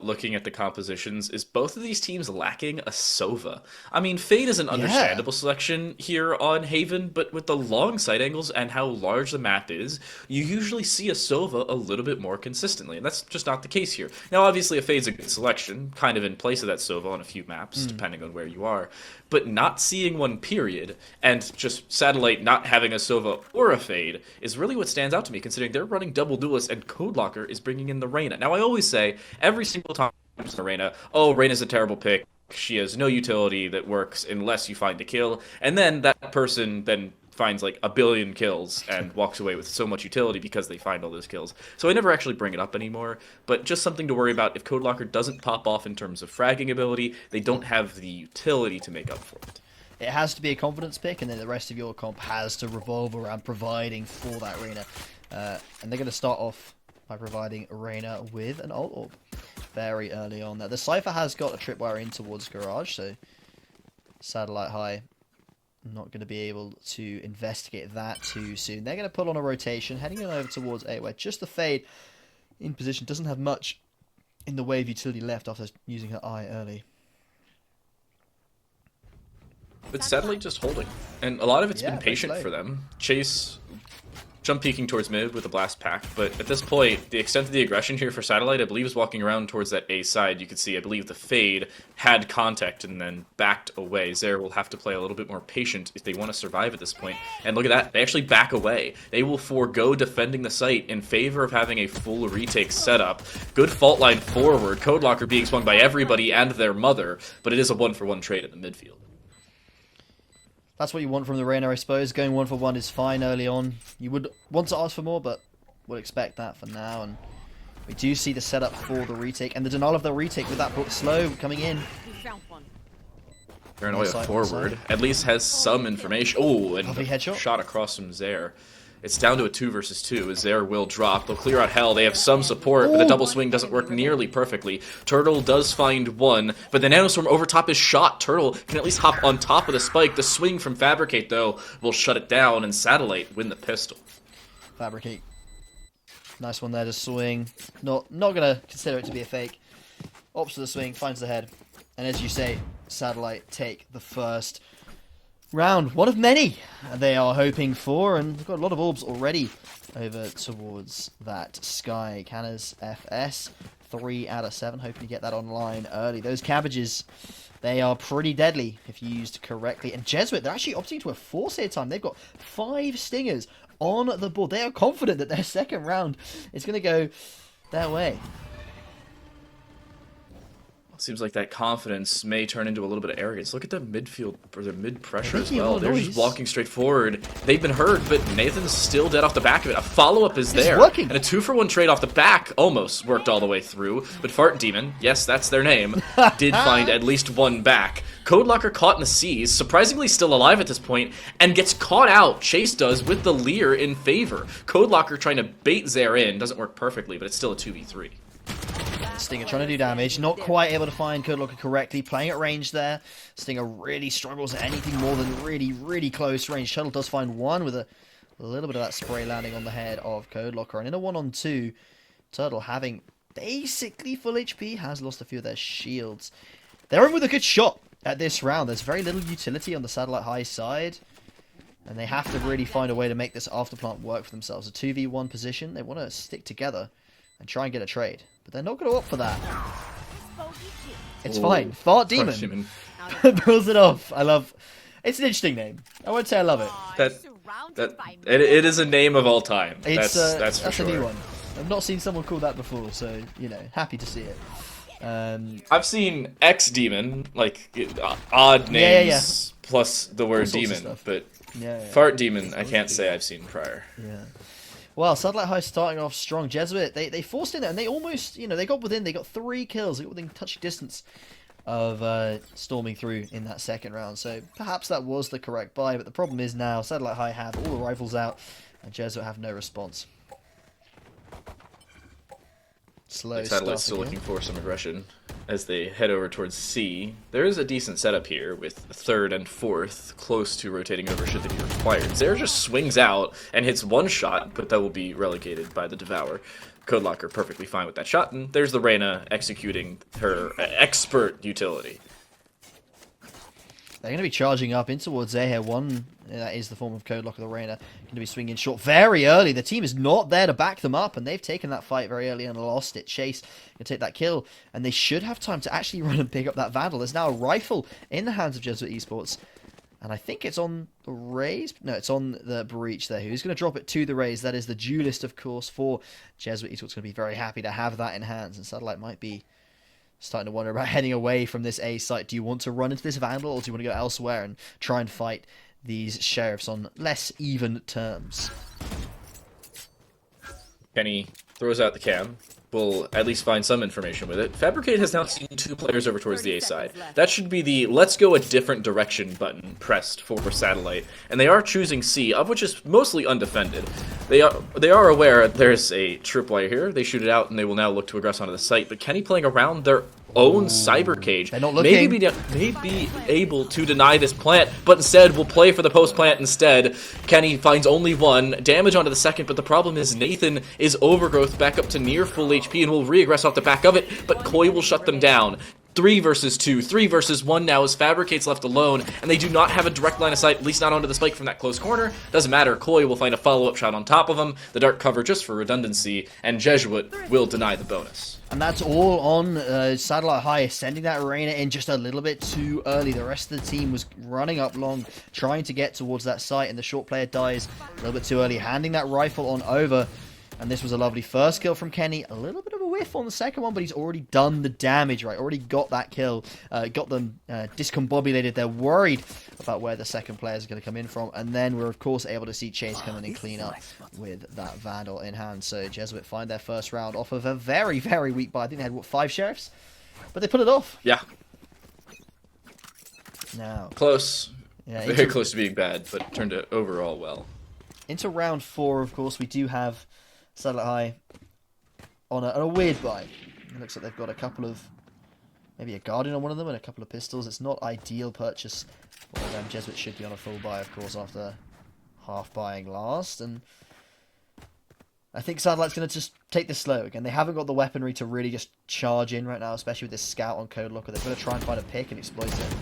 looking at the compositions is both of these teams lacking a Sova. I mean, Fade is an Yeah. understandable selection here on Haven, but with the long sight angles and how large the map is, you usually see a Sova a little bit more consistently, and that's just not the case here. Now, obviously, a Fade's a good selection, kind of in place of that Sova on a few maps, Mm. depending on where you are, but not seeing one period, and just Satellite not having a Sova or a Fade is really what stands out to me, considering they're running double duelists and Code Locker is bringing in the Reyna. Now, I always say, every single time it's the Reyna, oh, Reyna's a terrible pick. She has no utility that works unless you find a kill. And then that person then finds like a billion kills and walks away with so much utility because they find all those kills. So I never actually bring it up anymore, but just something to worry about. If Code Locker doesn't pop off in terms of fragging ability, they don't have the utility to make up for it. It has to be a confidence pick, and then the rest of your comp has to revolve around providing for that Reyna. And they're going to start off by providing Reyna with an ult orb very early on there. The Cypher has got a tripwire in towards Garage, so Satellite High not going to be able to investigate that too soon. They're going to put on a rotation, heading on over towards A, where just the Fade in position doesn't have much in the way of utility left after using her eye early. But Satellite just holding. And a lot of it's Yeah, been very patient slow. for them. Chase jump peeking towards mid with a blast pack, but at this point, the extent of the aggression here for Satellite, I believe, is walking around towards that A side. You can see, I believe, the Fade had contact and then backed away. Zare will have to play a little bit more patient if they want to survive at this point. And look at that, they actually back away. They will forego defending the site in favor of having a full retake setup. Good fault line forward, Code Locker being swung by everybody and their mother, but it is a one-for-one trade in the midfield. That's what you want from the Reyna, I suppose. Going 1-for-1 is fine early on. You would want to ask for more, but we'll expect that for now. And we do see the setup for the retake, and the denial of the retake with that book slow coming in. Paranoia Inside, forward, inside. at least has some information. Oh, and Lovely headshot. shot across from Zare. It's down to a 2 versus 2 as Zare will drop. They'll clear out Hell. They have some support, but the double swing doesn't work nearly perfectly. Turtle does find one, but the Nanostorm over top is shot. Turtle can at least hop on top of the spike. The swing from Fabricate, though, will shut it down, and Satellite win the pistol. Fabricate. Nice one there to swing. Not gonna consider it to be a fake. Opts to the swing, finds the head. And as you say, Satellite take the first round. One of many they are hoping for, and they've got a lot of orbs already over towards that sky. Canna's FS, 3 out of 7, hoping to get that online early. Those cabbages, they are pretty deadly if used correctly. And Jesuit, they're actually opting to a force here time. They've got 5 stingers on the board. They are confident that their second round is going to go their way. Seems like that confidence may turn into a little bit of arrogance. Look at the midfield, or the mid pressure They're as making a well. lot of They're noise. just walking straight forward. They've been hurt, but Nathan's still dead off the back of it. A follow-up is It's there. working. And a 2-for-1 trade off the back almost worked all the way through. But Fart Demon, yes, that's their name, did find at least one back. Code Locker caught in the seas, surprisingly still alive at this point, and gets caught out. Chase does with the Leer in favor. Code Locker trying to bait Zare in. Doesn't work perfectly, but it's still a 2v3. Stinger trying to do damage, not quite able to find Code Locker correctly, playing at range there. Stinger really struggles at anything more than really close range. Shuttle does find one with a little bit of that spray landing on the head of Code Locker. And in a 1-on-2, Turtle having basically full HP, has lost a few of their shields. They're in with a good shot at this round. There's very little utility on the Satellite High side. And they have to really find a way to make this afterplant work for themselves. A 2v1 position, they want to stick together and try and get a trade. But they're not going to opt for that. It's fine. Fart Demon pulls it off. It's an interesting name. I won't say I love it. It is a name of all time. It's That's for that's sure. a new one. I've not seen someone call that before, so happy to see it. I've seen X Demon, like odd names Yeah. plus the word All sorts of demon, stuff. but Yeah. Fart Demon I can't say I've seen prior. Yeah. Well, Satellite High starting off strong. Jesuit, they forced in there, and they almost, they got within. They got 3 kills. They got within touch distance of storming through in that second round. So perhaps that was the correct buy. But the problem is now Satellite High have all the rifles out, and Jesuit have no response. Slow Satellite's stuff still again. looking for some aggression as they head over towards C. There is a decent setup here with 3rd and 4th close to rotating over should they be required. Zare just swings out and hits one shot, but that will be relegated by the Devour. Code Locker perfectly fine with that shot, and there's the Reyna executing her expert utility. They're going to be charging up in towards A here. One, that is the form of Code Locker, the Reyna, going to be swinging short very early. The team is not there to back them up, and they've taken that fight very early and lost it. Chase can take that kill, and they should have time to actually run and pick up that Vandal. There's now a rifle in the hands of Jesuit Esports, and I think it's on the Rays. No, it's on the Breach there. Who's going to drop it to the Rays? That is the duelist, of course, for Jesuit Esports. Going to be very happy to have that in hands, and Satellite might be starting to wonder about heading away from this A site. Do you want to run into this Vandal, or do you want to go elsewhere and try and fight these Sheriffs on less even terms? Kenny throws out the cam. We'll at least find some information with it. Fabricate has now seen 2 players over towards the A side. That should be the let's go a different direction button pressed for Satellite. And they are choosing C, of which is mostly undefended. They are aware there's a tripwire here. They shoot it out, and they will now look to aggress onto the site. But Kenny playing around their own cyber cage. They're not looking. May be able to deny this plant, but instead will play for the post plant instead. Kenny finds only 1 damage onto the second, but the problem is Nathan is overgrowth back up to near full HP and will re-aggress off the back of it, but Koi will shut them down. 3 versus 2, 3 versus 1 now as Fabricate's left alone, and they do not have a direct line of sight, at least not onto the spike from that close corner. Doesn't matter, Koi will find a follow-up shot on top of him, the dark cover just for redundancy, and Jesuit will deny the bonus. And that's all on Satellite High, sending that Reyna in just a little bit too early. The rest of the team was running up long, trying to get towards that site, and the short player dies a little bit too early, handing that rifle on over. And this was a lovely first kill from Kenny. A little bit of a whiff on the second one, but he's already done the damage, right? Already got that kill. Got them discombobulated. They're worried about where the second player is going to come in from. And then we're, of course, able to see Chase come in and clean up with that Vandal in hand. So Jesuit find their first round off of a very, very weak buy. I think they had, what, 5 Sheriffs? But they put it off. Yeah. Now. Close. Yeah, very close to being bad, but turned out overall well. Into round 4, of course, we do have Satellite High on a weird buy. It looks like they've got a couple of, maybe a Guardian on one of them and a couple of pistols. It's not ideal purchase for them. Jesuit should be on a full buy, of course, after half buying last. And I think Satellite's going to just take this slow. Again, they haven't got the weaponry to really just charge in right now, especially with this scout on Code Locker. They're going to try and find a pick and exploit it.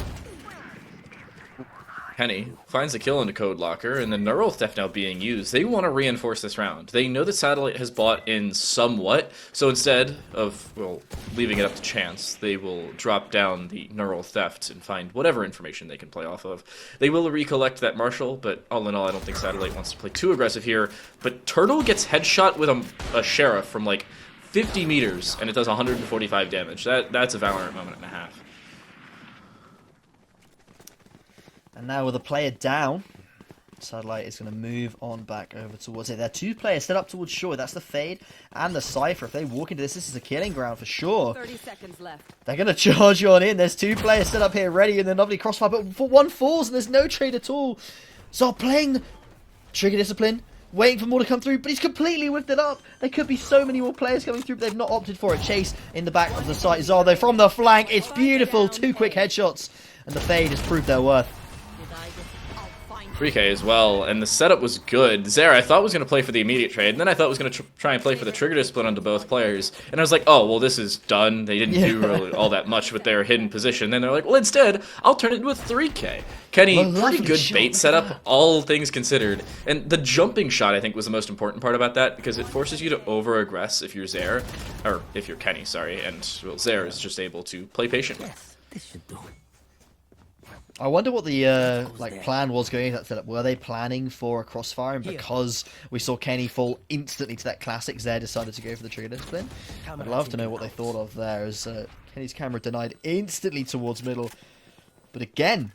Kenny finds the kill into Code Locker, and the Neural Theft now being used. They want to reinforce this round. They know that Satellite has bought in somewhat, so instead of, well, leaving it up to chance, they will drop down the Neural Theft and find whatever information they can play off of. They will recollect that Marshal, but all in all, I don't think Satellite wants to play too aggressive here. But Turtle gets headshot with a Sheriff from like 50 meters, and it does 145 damage. That's a Valorant moment and a half. And now with a player down, Satellite is going to move on back over towards it. There are 2 players set up towards shore. That's the Fade and the Cypher. If they walk into this, this is a killing ground for sure. 30 seconds left. They're going to charge you on in. There's 2 players set up here ready, and then lovely crossfire. But for 1 falls, and there's no trade at all. So playing Trigger Discipline, waiting for more to come through, but he's completely whipped it up. There could be so many more players coming through, but they've not opted for a chase in the back of the site. Zardo from the flank. It's beautiful. 2 quick headshots, and the Fade has proved their worth. 3K as well, and the setup was good. Zera, I thought was going to play for the immediate trade, and then I thought was going to try and play for the trigger discipline onto both players. And I was like, oh, well, this is done. They didn't do really all that much with their hidden position. Then they're like, well, instead, I'll turn it into a 3K. Kenny, pretty good bait setup, all things considered. And the jumping shot, I think, was the most important part about that, because it forces you to over-aggress if you're Zera, or if you're Kenny, sorry, and, well, Zera is just able to play patient. Yes, this should do. I wonder what the plan was going into that setup. Were they planning for a crossfire, and because we saw Kenny fall instantly to that classic, Zare decided to go for the trigger discipline? I'd love to know what they thought of there, as Kenny's camera denied instantly towards middle. But again,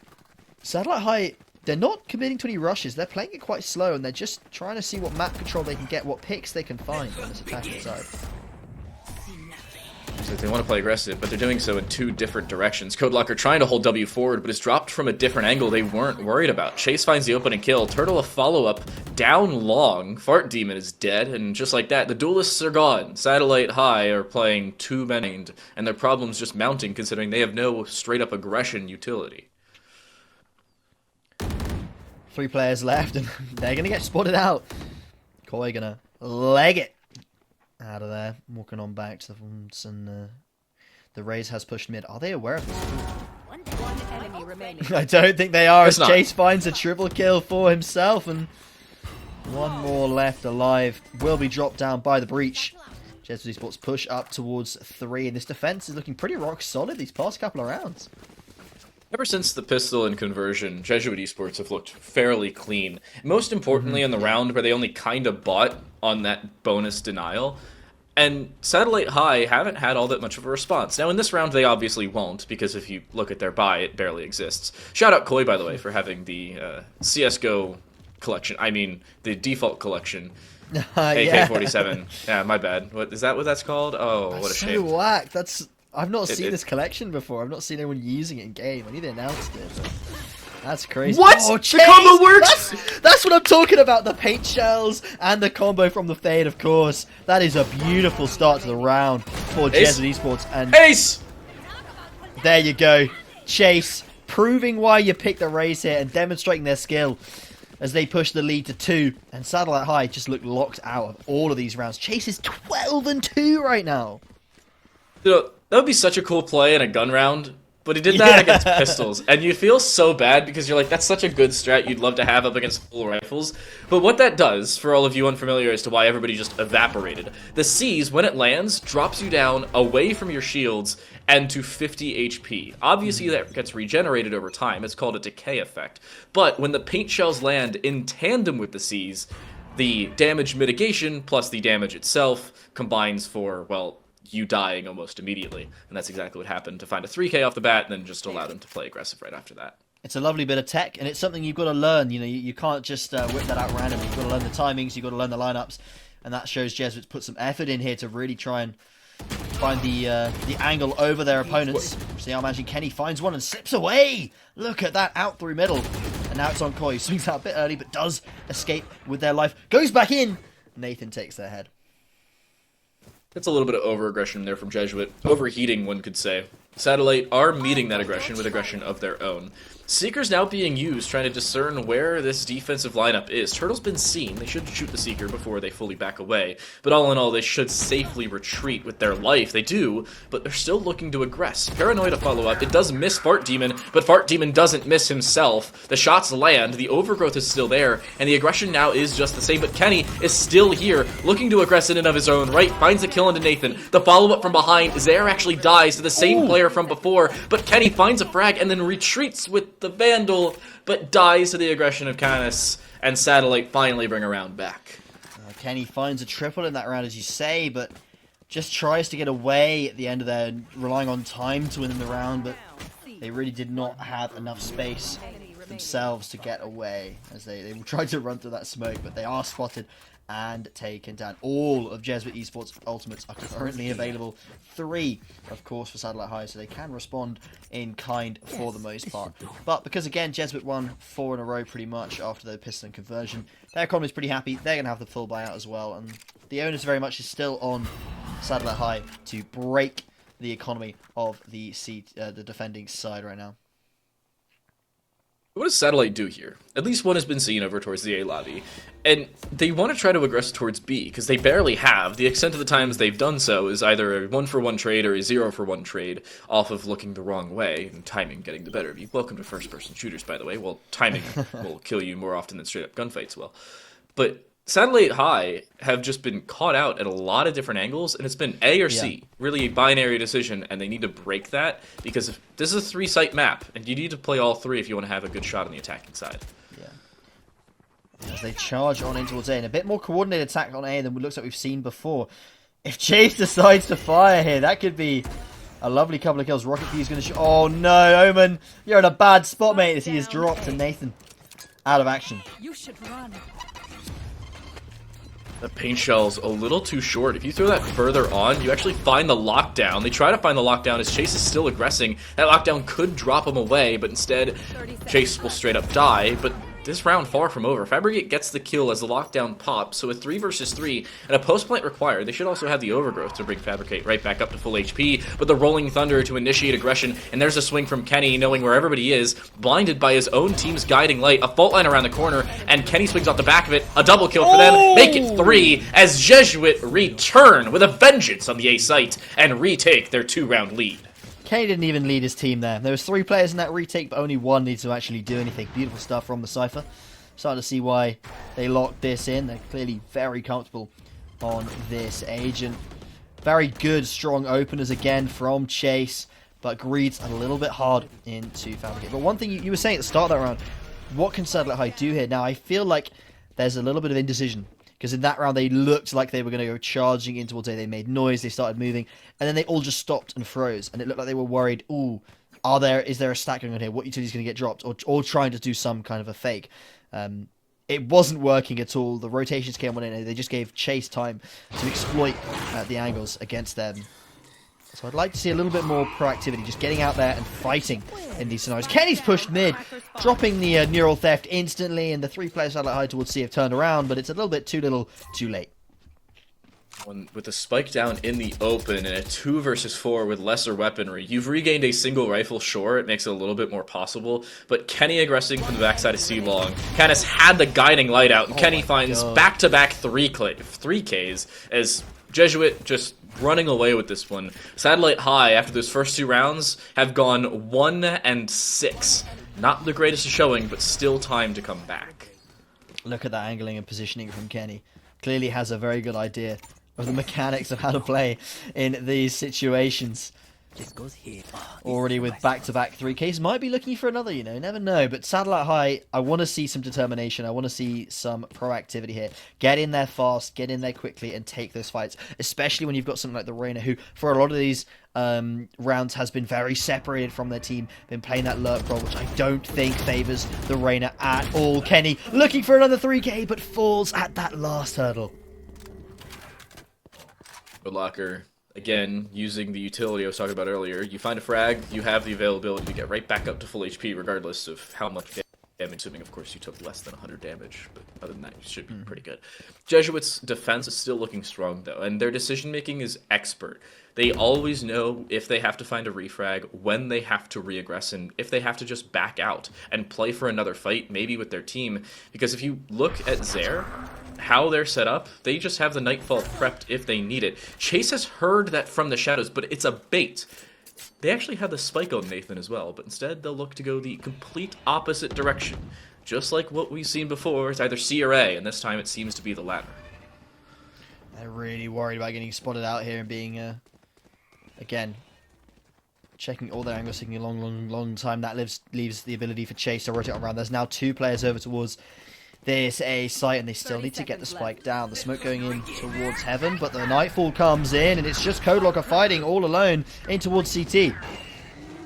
Satellite High, they're not committing to any rushes. They're playing it quite slow, and they're just trying to see what map control they can get, what picks they can find on this attacking side. They want to play aggressive, but they're doing so in 2 different directions. Code Locker trying to hold W forward, but it's dropped from a different angle they weren't worried about. Chase finds the opening kill. Turtle a follow-up down long. Fart Demon is dead, and just like that, the duelists are gone. Satellite High are playing 2 men, and their problems just mounting considering they have no straight-up aggression utility. 3 players left, and they're going to get spotted out. Koi going to leg it. out of there, walking on back to the ones, and the Raze has pushed mid. Are they aware of this? One enemy remaining. I don't think they are, It's as not. Chase finds a triple kill for himself, and one more left alive will be dropped down by the breach. Jesuit Esports push up towards 3, and this defense is looking pretty rock solid these past couple of rounds. Ever since the pistol and conversion, Jesuit Esports have looked fairly clean. Most importantly, in the round where they only kind of bought on that bonus denial, and Satellite High haven't had all that much of a response. Now, in this round, they obviously won't, because if you look at their buy, it barely exists. Shout out Koi, by the way, for having the CSGO collection. I mean, the default collection. AK-47. Yeah, my bad. What is that? What that's called? Oh, what a so shame. whack. I've not seen it- this collection before. I've not seen anyone using it in game. I knew they announced it. But that's crazy. What? Oh, The Chase! combo works? That's what I'm talking about. The paint shells and the combo from the fade, of course. That is a beautiful start to the round for Ace. Jesuit Esports. And Ace! there you go. Chase proving why you picked the Raze here and demonstrating their skill as they push the lead to 2. And Satellite High just look locked out of all of these rounds. Chase is 12-2 right now. You know, that would be such a cool play in a gun round, but he did that against pistols, and you feel so bad because you're like, that's such a good strat you'd love to have up against full rifles. But what that does, for all of you unfamiliar as to why everybody just evaporated, the C's, when it lands, drops you down away from your shields and to 50 HP. Obviously, that gets regenerated over time. It's called a decay effect. But when the paint shells land in tandem with the C's, the damage mitigation plus the damage itself combines for, well, you dying almost immediately. And that's exactly what happened to find a 3k off the bat and then just allow them to play aggressive right after that. It's a lovely bit of tech, and it's something you've got to learn. You know, you can't just whip that out randomly. You've got to learn the timings, you've got to learn the lineups, and that shows Jesuit's put some effort in here to really try and find the angle over their opponents. See how Imagine Kenny finds one and slips away. Look at that, out through middle. And now it's on Koi. Swings out a bit early, but does escape with their life. Goes back in. Nathan takes their head. That's a little bit of over-aggression there from Jesuit. Overheating, one could say. Satellite are meeting that aggression with aggression of their own. Seeker's now being used, trying to discern where this defensive lineup is. Turtle's been seen. They should shoot the Seeker before they fully back away. But all in all, they should safely retreat with their life. They do, but they're still looking to aggress. Paranoia to follow up. It does miss Fart Demon, but Fart Demon doesn't miss himself. The shots land, the overgrowth is still there, and the aggression now is just the same. But Kenny is still here, looking to aggress in and of his own right. Finds the kill into Nathan. The follow-up from behind. Zaire actually dies to the same player from before, but Kenny finds a frag and then retreats with the Vandal, but dies to the aggression of Canis, and Satellite finally bring a round back. Kenny finds a triple in that round, as you say, but just tries to get away at the end of there, relying on time to win in the round, but they really did not have enough space themselves to get away, as they tried to run through that smoke, but they are spotted and taken down. All of Jesuit Esports ultimates are currently available. 3, of course, for Satellite High, so they can respond in kind for the most part. But because, again, Jesuit won 4 in a row pretty much after their piston conversion, their economy is pretty happy. They're going to have the full buyout as well, and the onus very much is still on Satellite High to break the economy of the defending side right now. What does Satellite do here? At least one has been seen over towards the A lobby, and they want to try to aggress towards B, because they barely have. The extent of the times they've done so is either a 1-for-1 trade or a 0-for-1 trade off of looking the wrong way, and timing getting the better of you. Welcome to first-person shooters, by the way. Well, timing will kill you more often than straight-up gunfights will. But Satellite High have just been caught out at a lot of different angles, and it's been A or C. Yeah. Really a binary decision, and they need to break that, because if this is a 3-site map, and you need to play all 3 if you want to have a good shot on the attacking side. Yeah. As they charge on in towards A, and a bit more coordinated attack on A than it looks like we've seen before. If Chase decides to fire here, that could be a lovely couple of kills. Rocket P is going to shoot. Oh no, Omen, you're in a bad spot, mate, as he is dropped, and Nathan out of action. You should run. The paint shell's a little too short. If you throw that further on, you actually find the lockdown. They try to find the lockdown as Chase is still aggressing. That lockdown could drop him away, but instead Chase will straight up die. But this round far from over. Fabricate gets the kill as the lockdown pops, so with 3 versus 3 and a post plant required, they should also have the overgrowth to bring Fabricate right back up to full HP, but the rolling thunder to initiate aggression, and there's a swing from Kenny, knowing where everybody is, blinded by his own team's guiding light, a fault line around the corner, and Kenny swings off the back of it, a double kill for them, make it 3, as Jesuit return with a vengeance on the A site, and retake their 2-round lead. Kenny didn't even lead his team there. There was 3 players in that retake, but only 1 needs to actually do anything. Beautiful stuff from the Cypher. Starting to see why they locked this in. They're clearly very comfortable on this agent. Very good, strong openers again from Chase, but Greed's a little bit hard into Fabricate. But one thing you were saying at the start of that round, what can Satellite High do here? Now, I feel like there's a little bit of indecision. Because in that round, they looked like they were going to go charging in towards A. They made noise, they started moving, and then they all just stopped and froze. And it looked like they were worried, ooh, is there a stack going on here? What utility is going to get dropped? Or trying to do some kind of a fake. It wasn't working at all. The rotations came on in, and they just gave Chase time to exploit the angles against them. So I'd like to see a little bit more proactivity, just getting out there and fighting in these scenarios. Kenny's pushed mid, dropping the neural theft instantly, and the 3 players Satellite High towards C have turned around, but it's a little bit too little, too late. With the spike down in the open and a 2 versus 4 with lesser weaponry, you've regained a single rifle, sure, it makes it a little bit more possible, but Kenny aggressing from the backside of C-Long, Canis had the guiding light out, and Kenny finds back-to-back 3Ks, as Jesuit just running away with this one. Satellite High, after those first 2 rounds, have gone 1 and 6. Not the greatest of showing, but still time to come back. Look at that angling and positioning from Kenny. Clearly has a very good idea of the mechanics of how to play in these situations. Already with back-to-back 3Ks. Might be looking for another, never know. But Satellite High, I want to see some determination. I want to see some proactivity here. Get in there fast, get in there quickly, and take those fights. Especially when you've got something like the Reyna, who, for a lot of these rounds, has been very separated from their team. Been playing that lurk role, which I don't think favours the Reyna at all. Kenny looking for another 3K, but falls at that last hurdle. Locker, again, using the utility I was talking about earlier, you find a frag, you have the availability to get right back up to full HP regardless of how much damage, assuming of course you took less than 100 damage, but other than that you should be pretty good. Jesuit's defense is still looking strong though, and their decision making is expert. They always know if they have to find a refrag, when they have to re-aggress, and if they have to just back out and play for another fight, maybe with their team, because if you look at Zaire, how they're set up, they just have the Nightfall prepped if they need it. Chase has heard that from the shadows, but it's a bait. They actually have the spike on Nathan as well, but instead they'll look to go the complete opposite direction. Just like what we've seen before, it's either C or A, and this time it seems to be the latter. They're really worried about getting spotted out here and being, again, checking all their angles, taking a long time. That leaves the ability for Chase to rotate around. There's now 2 players over towards this A site, and they still need to get the spike down. The smoke going in towards Heaven, but the Nightfall comes in, and it's just Codelocker fighting all alone in towards CT.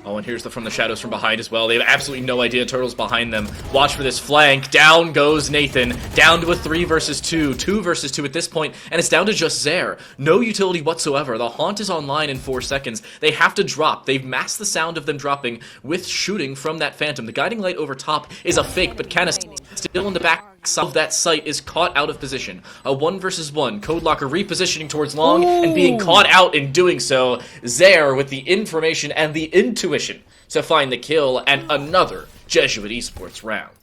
Oh, and here's from the shadows from behind as well. They have absolutely no idea Turtle's behind them. Watch for this flank. Down goes Nathan. Down to a 3 versus 2. 2 versus 2 at this point, and it's down to just Zaire. No utility whatsoever. The Haunt is online in 4 seconds. They have to drop. They've masked the sound of them dropping with shooting from that Phantom. The guiding light over top is a fake, but Canis still in the back of that site is caught out of position. A 1 versus 1. Codelocker repositioning towards long and being caught out in doing so. Zaire with the information and the intuition to find the kill, and another Jesuit Esports round.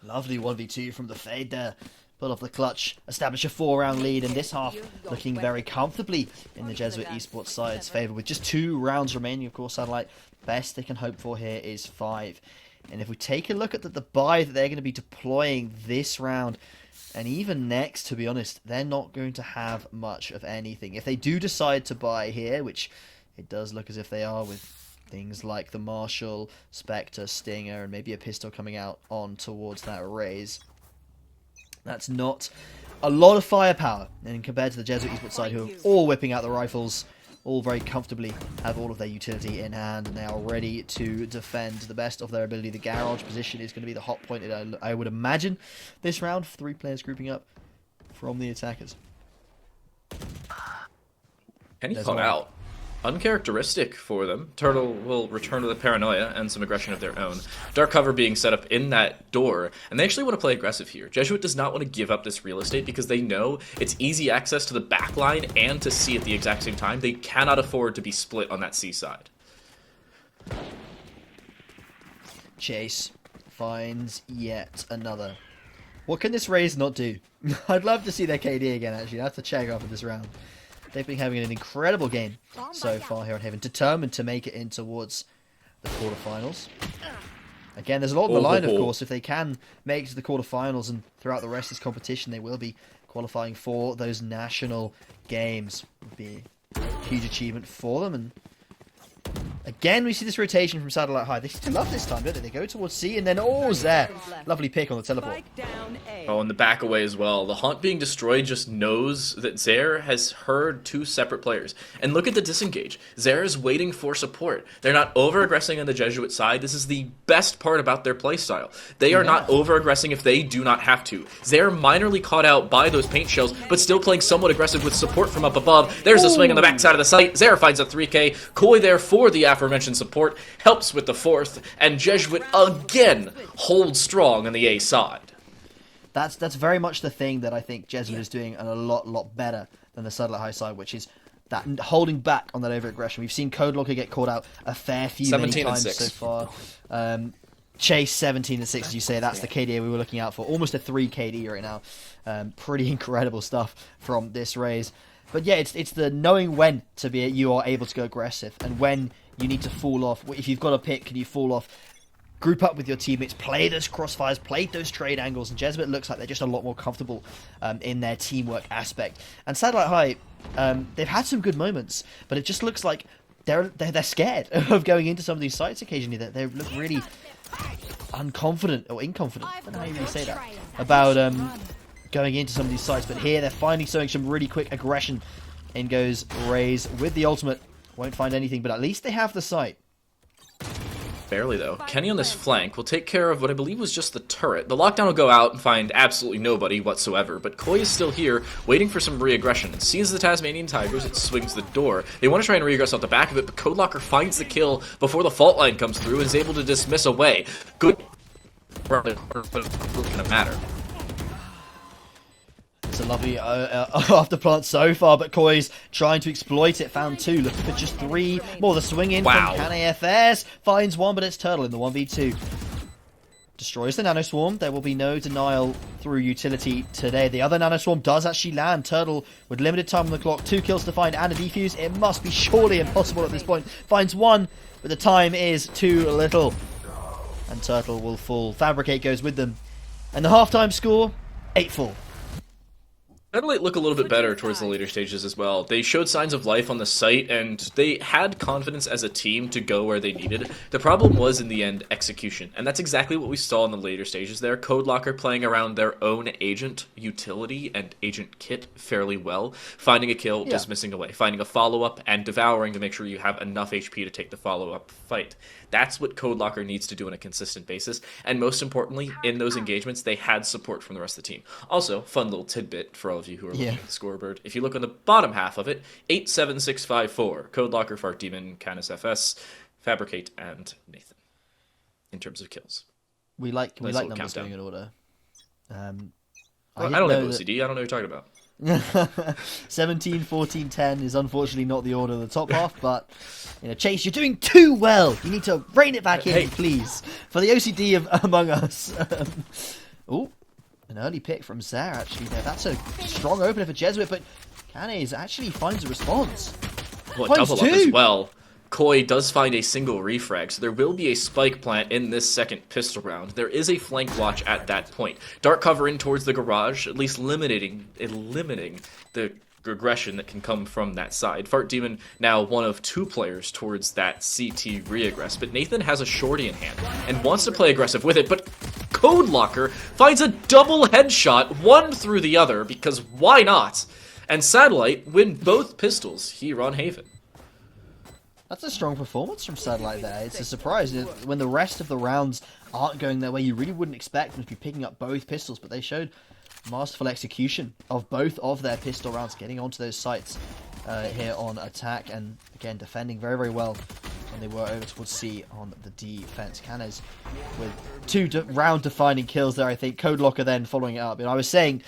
Lovely 1v2 from the Fade there. Pull off the clutch, establish a 4-round lead, and this half looking very comfortably in the Jesuit Esports side's favour. With just 2 rounds remaining, of course, Satellite, best they can hope for here is 5. And if we take a look at the buy that they're going to be deploying this round, and even next, to be honest, they're not going to have much of anything. If they do decide to buy here, which it does look as if they are, with things like the Marshall, Spectre, Stinger, and maybe a pistol coming out on towards that raise, that's not a lot of firepower. And compared to the Jesuit Esports side, who are all whipping out the rifles, all very comfortably have all of their utility in hand, and they are ready to defend to the best of their ability. The garage position is going to be the hot point, I would imagine, this round. 3 players grouping up from the attackers. Can he come out? Uncharacteristic for them. Turtle will return to the paranoia and some aggression of their own. Dark cover being set up in that door, and they actually want to play aggressive here. Jesuit does not want to give up this real estate because they know it's easy access to the back line and to C at the exact same time. They cannot afford to be split on that C side. Chase finds yet another. What can this Raze not do? I'd love to see their KD again, actually. I have to check after this round. They've been having an incredible game so far here on Haven, determined to make it in towards the quarterfinals. Again, there's a lot on the line, of course. If they can make it to the quarterfinals and throughout the rest of this competition, they will be qualifying for those national games. It would be a huge achievement for them. And again, we see this rotation from Satellite High. They seem to love this time, don't they? They go towards C and then, oh, Zare. Lovely pick on the teleport. Oh, and the back away as well. The Haunt being destroyed just knows that Zare has heard two separate players. And look at the disengage. Zare is waiting for support. They're not over-aggressing on the Jesuit side. This is the best part about their playstyle. They are not over-aggressing if they do not have to. Zare minorly caught out by those paint shells, but still playing somewhat aggressive with support from up above. There's a swing on the backside of the site. Zare finds a 3K. Koi there for the aforementioned support. Helps with the fourth. And Jesuit again holds strong on the A side. That's very much the thing that I think Jesuit is doing a lot better than the Satellite High side, which is that holding back on that over-aggression. We've seen Code Locker get caught out a fair few many times so far. Chase 17-6, as you say, that's the KD we were looking out for. Almost a 3 KD right now. Pretty incredible stuff from this Raze. But yeah, it's the knowing when to be you are able to go aggressive and when you need to fall off. If you've got a pick, can you fall off? Group up with your teammates, play those crossfires, play those trade angles, and Jesuit looks like they're just a lot more comfortable in their teamwork aspect. And Satellite High, they've had some good moments, but it just looks like they're scared of going into some of these sites occasionally. They look really unconfident or inconfident. I don't know how you really say that about going into some of these sites. But here they're finally showing some really quick aggression. In goes Raze with the ultimate. Won't find anything, but at least they have the site. Barely, though. Kenny on this flank will take care of what I believe was just the turret. The lockdown will go out and find absolutely nobody whatsoever, but Koi is still here, waiting for some re-aggression, and sees the Tasmanian Tigers, it swings the door. They want to try and re-aggress off the back of it, but Code Locker finds the kill before the fault line comes through and is able to dismiss away. Good. But it's gonna matter. It's a lovely afterplant so far, but Koi's trying to exploit it. Found 2, looking for just 3 more. The swing in from CanAFS finds 1, but it's Turtle in the 1v2. Destroys the Nano Swarm. There will be no denial through utility today. The other Nano Swarm does actually land. Turtle with limited time on the clock. 2 kills to find and a defuse. It must be surely impossible at this point. Finds 1, but the time is too little. And Turtle will fall. Fabricate goes with them. And the halftime score, 8-4. Satellite look a little bit better towards the later stages as well. They showed signs of life on the site, and they had confidence as a team to go where they needed. The problem was, in the end, execution. And that's exactly what we saw in the later stages there. Code Locker playing around their own agent utility and agent kit fairly well. Finding a kill, dismissing away. Finding a follow-up, and devouring to make sure you have enough HP to take the follow-up fight. That's what Code Locker needs to do on a consistent basis. And most importantly, in those engagements, they had support from the rest of the team. Also, fun little tidbit for all of you who are looking at the scoreboard. If you look on the bottom half of it, 87654. Code Locker, Fart Demon, Canis FS, Fabricate, and Nathan. In terms of kills. We like numbers countdown. going in order. I don't have OCD. I don't know what you're talking about. 17, 14, 10 is unfortunately not the order of the top half, but Chase, you're doing too well. You need to rein it back in, please, for the OCD of among us. Oh, an early pick from Zare actually there. That's a strong opener for Jesuit, but Canes actually finds a response. Well, double up as well. Koi does find a single refrag, so there will be a spike plant in this second pistol round. There is a flank watch at that point. Dark cover in towards the garage, at least eliminating the regression that can come from that side. Fart Demon now one of 2 players towards that CT reaggress, but Nathan has a shorty in hand and wants to play aggressive with it, but Code Locker finds a double headshot, one through the other, because why not? And Satellite win both pistols here on Haven. That's a strong performance from Satellite there. It's a surprise. When the rest of the rounds aren't going their way, you really wouldn't expect them to be picking up both pistols, but they showed masterful execution of both of their pistol rounds, getting onto those sites here on attack, and again defending very, very well when they were over towards C on the defense. Canes with 2 round-defining kills there, I think. Code Locker then following it up. And I was saying,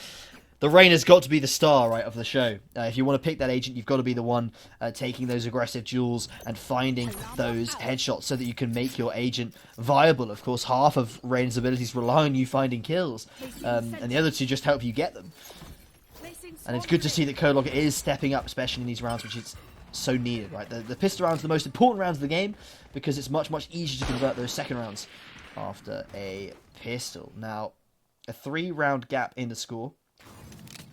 the Reyna's got to be the star, right, of the show. If you want to pick that agent, you've got to be the one taking those aggressive duels and finding those headshots so that you can make your agent viable. Of course, half of Reyna's abilities rely on you finding kills, and the other 2 just help you get them. And it's good to see that Code Locker is stepping up, especially in these rounds, which is so needed, right? The pistol rounds are the most important rounds of the game because it's much, much easier to convert those second rounds after a pistol. Now, a 3-round gap in the score.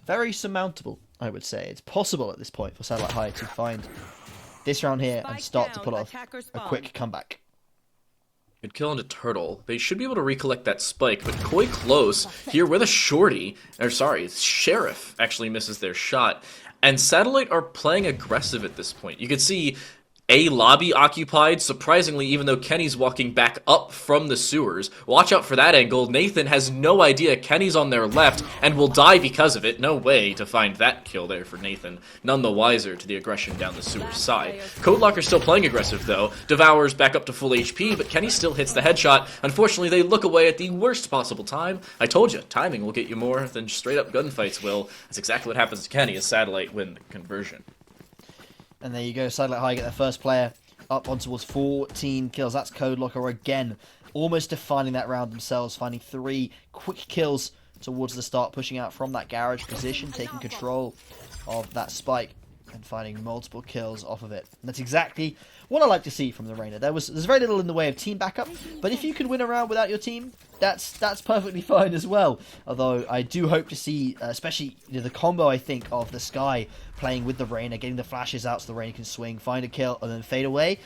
Very surmountable, I would say. It's possible at this point for Satellite High to find this round here and start to pull off a quick comeback. Good kill into Turtle. They should be able to recollect that spike, but Koi close here with a shorty. Or sorry, Sheriff actually misses their shot. And Satellite are playing aggressive at this point. You can see A lobby occupied, surprisingly, even though Kenny's walking back up from the sewers. Watch out for that angle. Nathan has no idea Kenny's on their left and will die because of it. No way to find that kill there for Nathan. None the wiser to the aggression down the sewer side. Code Locker's still playing aggressive, though. Devour's back up to full HP, but Kenny still hits the headshot. Unfortunately, they look away at the worst possible time. I told you, timing will get you more than straight-up gunfights will. That's exactly what happens to Kenny as Satellite win the conversion. And there you go, Satellite High get their first player up on towards 14 kills. That's Code Locker again, almost defining that round themselves, finding 3 quick kills towards the start, pushing out from that garage position, taking control of that spike, and finding multiple kills off of it. And that's exactly what I like to see from the Reyna. There's very little in the way of team backup, but if you can win a round without your team, that's perfectly fine as well. Although I do hope to see, especially the combo, I think, of the Sky playing with the Reyna, getting the flashes out so the Reyna can swing, find a kill, and then fade away.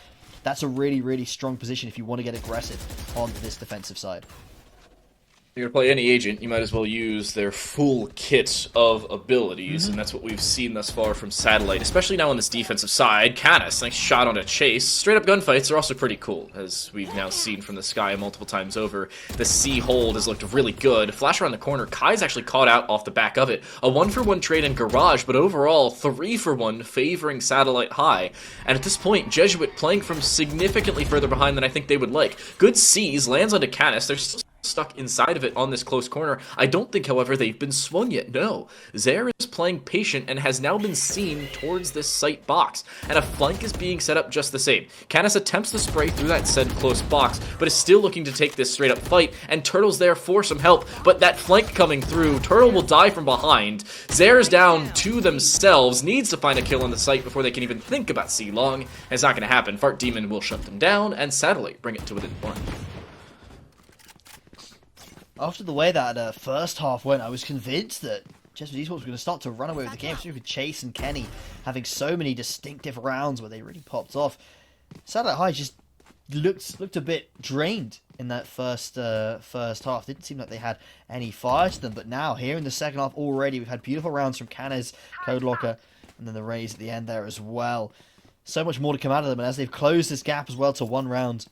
That's a really, really strong position if you want to get aggressive on this defensive side. If you're going to play any agent, you might as well use their full kit of abilities, and that's what we've seen thus far from Satellite, especially now on this defensive side. Canis, nice shot on a chase. Straight-up gunfights are also pretty cool, as we've now seen from the Sky multiple times over. The C hold has looked really good. Flash around the corner. Kai's actually caught out off the back of it. A 1-for-1 trade in Garage, but overall 3-for-1 favoring Satellite High. And at this point, Jesuit playing from significantly further behind than I think they would like. Good C's, lands onto Canis. They're still stuck inside of it on this close corner. I don't think, however, they've been swung yet. No. Zaire is playing patient and has now been seen towards this site box, and a flank is being set up just the same. Canis attempts to spray through that said close box, but is still looking to take this straight up fight, and Turtle's there for some help, but that flank coming through, Turtle will die from behind. Zaire's down to themselves, needs to find a kill on the site before they can even think about C-Long. It's not going to happen. Fart Demon will shut them down, and Satellite bring it to within 1. After the way that first half went, I was convinced that Jesuit Esports was going to start to run away with the game, especially with Chase and Kenny having so many distinctive rounds where they really popped off. Satellite High just looked a bit drained in that first half. Didn't seem like they had any fire to them, but now, here in the second half already, we've had beautiful rounds from Canes, Code Locker, and then the Rays at the end there as well. So much more to come out of them, and as they've closed this gap as well to 1 round,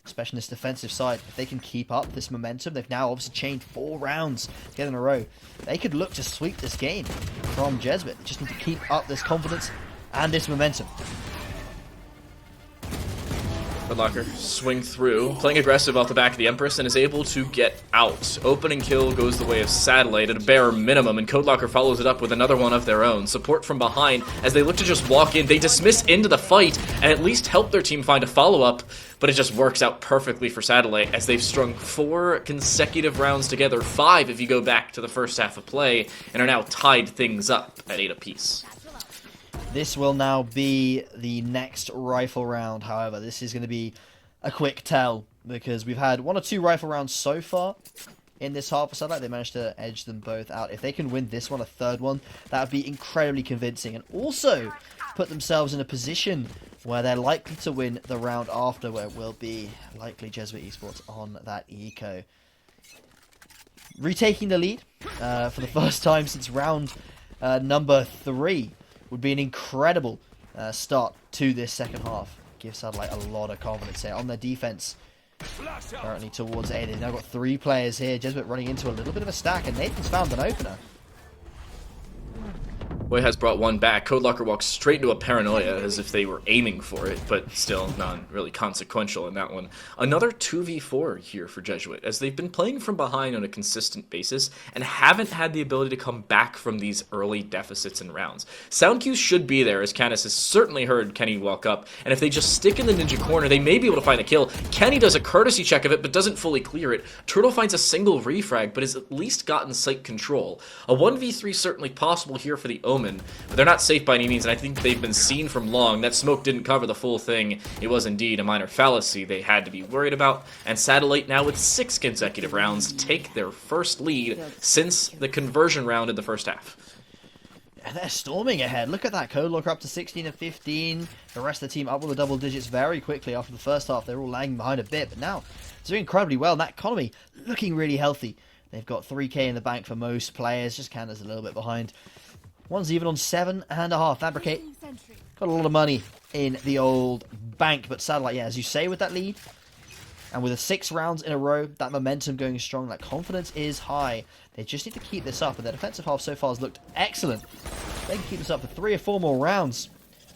especially in this defensive side, if they can keep up this momentum, they've now obviously chained 4 rounds together in a row. They could look to sweep this game from Jesuit. They just need to keep up this confidence and this momentum. Locker swing through, playing aggressive off the back of the Empress, and is able to get out. Opening kill goes the way of Satellite at a bare minimum, and Code Locker follows it up with another one of their own. Support from behind as they look to just walk in. They dismiss into the fight and at least help their team find a follow-up, but it just works out perfectly for Satellite as they've strung 4 consecutive rounds together, 5 if you go back to the first half of play, and are now tied things up at 8 apiece. This will now be the next rifle round, however. This is going to be a quick tell, because we've had 1 or 2 rifle rounds so far in this half of Satellite. They managed to edge them both out. If they can win this one, a third one, that would be incredibly convincing, and also put themselves in a position where they're likely to win the round after, where it will be likely Jesuit Esports on that eco. Retaking the lead for the first time since round number 3 would be an incredible start to this second half. Give Satellite a lot of confidence here on their defense. Currently towards A. They've now got 3 players here. Jesuit running into a little bit of a stack, and Nathan's found an opener. Boy has brought one back. Code Locker walks straight into a paranoia as if they were aiming for it, but still not really consequential in that one. Another 2v4 here for Jesuit, as they've been playing from behind on a consistent basis and haven't had the ability to come back from these early deficits in rounds. Sound cues should be there, as Canis has certainly heard Kenny walk up, and if they just stick in the ninja corner, they may be able to find a kill. Kenny does a courtesy check of it, but doesn't fully clear it. Turtle finds a single refrag, but has at least gotten site control. A 1v3 certainly possible here for the Omen, but they're not safe by any means, and I think they've been seen from long. That smoke didn't cover the full thing. It was indeed a minor fallacy they had to be worried about, and Satellite now with 6 consecutive rounds take their first lead since the conversion round in the first half. And they're storming ahead. Look at that. Code Locker up to 16 and 15. The rest of the team up with the double digits very quickly after the first half. They're all lagging behind a bit, but now it's doing incredibly well. And that economy looking really healthy. They've got 3k in the bank for most players. Just Canada's a little bit behind. One's even on 7.5. Fabricate got a lot of money in the old bank, but Satellite, yeah, as you say, with that lead, and with the 6 rounds in a row, that momentum going strong, that confidence is high. They just need to keep this up, and their defensive half so far has looked excellent. They can keep this up for 3 or 4 more rounds.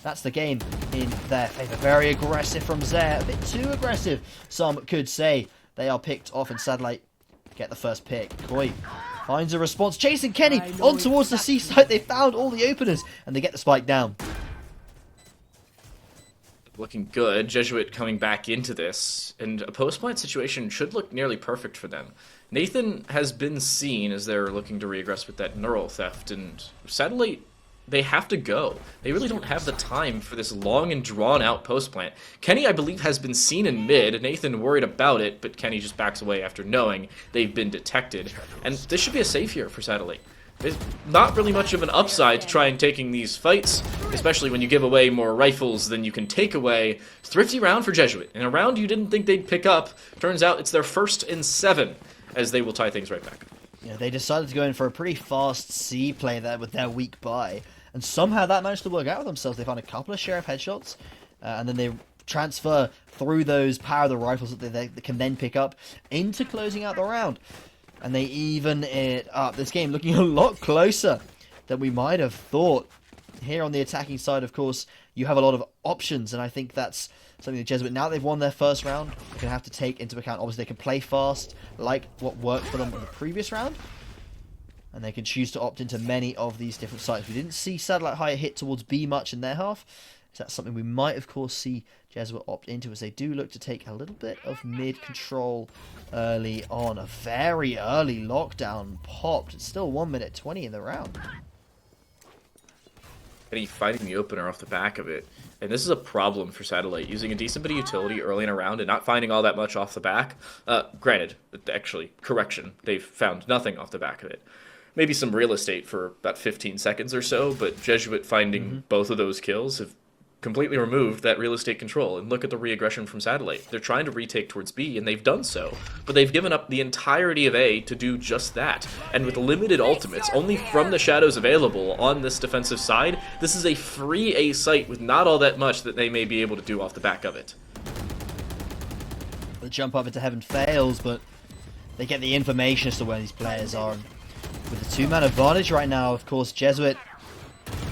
That's the game in their favour. Very aggressive from Zare, a bit too aggressive, some could say. They are picked off, and Satellite get the first pick. Koi finds a response, chasing Kenny on towards the C site. They found all the openers, and they get the spike down. Looking good. Jesuit coming back into this, and a post-plant situation should look nearly perfect for them. Nathan has been seen as they're looking to regress with that neural theft, and Satellite, they have to go. They really don't have the time for this long and drawn-out post-plant. Kenny, I believe, has been seen in mid. Nathan worried about it, but Kenny just backs away after knowing they've been detected. And this should be a safe here for Satellite. There's not really much of an upside to try and taking these fights, especially when you give away more rifles than you can take away. Thrifty round for Jesuit. In a round you didn't think they'd pick up. Turns out it's their first in 7, as they will tie things right back. Yeah, they decided to go in for a pretty fast C play there with their weak buy, and somehow that managed to work out with themselves. They found a couple of Sheriff headshots, and then they transfer through those power of the rifles that they can then pick up into closing out the round. And they even it up. This game looking a lot closer than we might have thought. Here on the attacking side, of course, you have a lot of options, and I think that's something that Jesuit, now they've won their first round, are going to have to take into account. Obviously, they can play fast, like what worked for them in the previous round, and they can choose to opt into many of these different sites. We didn't see Satellite High hit towards B much in their half, so that's something we might, of course, see Jesuit opt into, as they do look to take a little bit of mid control early on. A very early lockdown popped. It's still 1 minute 20 in the round. Kenny fighting the opener off the back of it. And this is a problem for Satellite, using a decent bit of utility early in a round and not finding all that much off the back. Granted, actually, correction, they've found nothing off the back of it. Maybe some real estate for about 15 seconds or so, but Jesuit finding both of those kills have completely removed that real estate control. And look at the re-aggression from Satellite. They're trying to retake towards B, and they've done so, but they've given up the entirety of A to do just that. And with limited ultimates, only from the shadows available on this defensive side, this is a free A site with not all that much that they may be able to do off the back of it. The jump up into heaven fails, but they get the information as to where these players are. And with the 2-man advantage right now, of course, Jesuit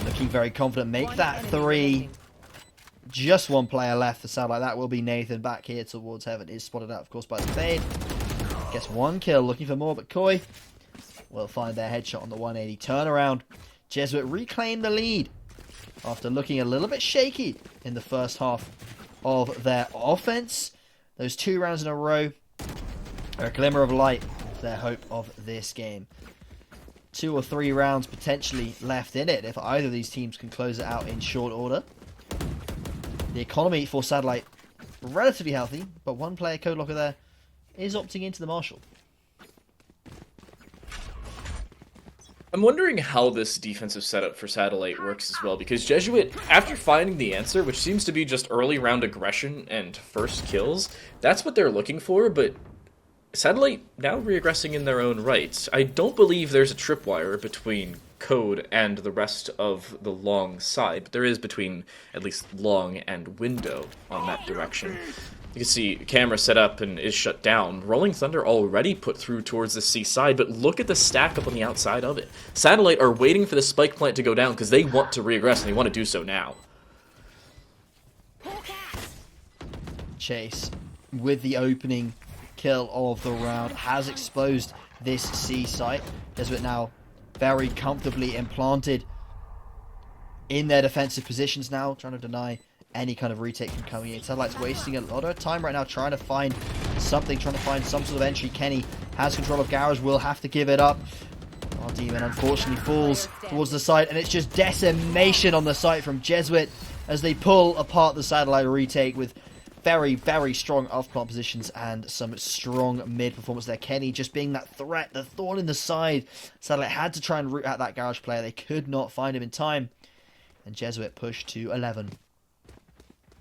looking very confident. Make that 3. Just 1 player left for Satellite. That will be Nathan back here towards heaven. Is spotted out, of course, by Spade. Gets 1 kill, looking for more, but Koi will find their headshot on the 180 turnaround. Jesuit reclaim the lead after looking a little bit shaky in the first half of their offense. Those 2 rounds in a row are a glimmer of light to their hope of this game. 2 or 3 rounds potentially left in it if either of these teams can close it out in short order. The economy for Satellite relatively healthy, but 1 player, Code Locker, there is opting into the Marshall. I'm wondering how this defensive setup for Satellite works as well, because Jesuit, after finding the answer, which seems to be just early round aggression and first kills, that's what they're looking for, but Satellite now reaggressing in their own rights. I don't believe there's a tripwire between Code and the rest of the long side, but there is between at least long and window on that direction. You can see camera set up and is shut down. Rolling Thunder already put through towards the C side, but look at the stack up on the outside of it. Satellite are waiting for the spike plant to go down because they want to reaggress, and they want to do so now. Chase, with the opening kill of the round, has exposed this C site. Jesuit now very comfortably implanted in their defensive positions now, trying to deny any kind of retake from coming in. Satellite's wasting a lot of time right now trying to find something, trying to find some sort of entry. Kenny has control of Garage, will have to give it up. Our demon unfortunately falls towards the site, and it's just decimation on the site from Jesuit as they pull apart the Satellite retake with very, very strong off-plant positions and some strong mid performance there. Kenny just being that threat, the thorn in the side. Satellite had to try and root out that Garage player. They could not find him in time, and Jesuit pushed to 11.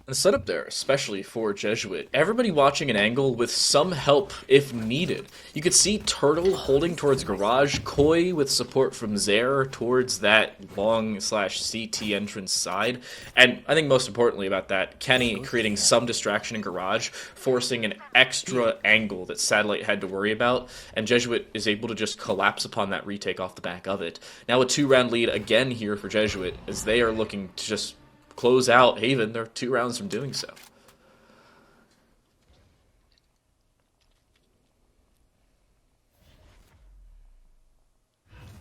The setup there, especially for Jesuit, everybody watching an angle with some help if needed. You could see Turtle holding towards Garage, Koi with support from Zare towards that long/CT entrance side, and I think most importantly about that, Kenny creating some distraction in Garage, forcing an extra angle that Satellite had to worry about, and Jesuit is able to just collapse upon that retake off the back of it. Now a 2-round lead again here for Jesuit, as they are looking to just close out Haven. They're 2 rounds from doing so.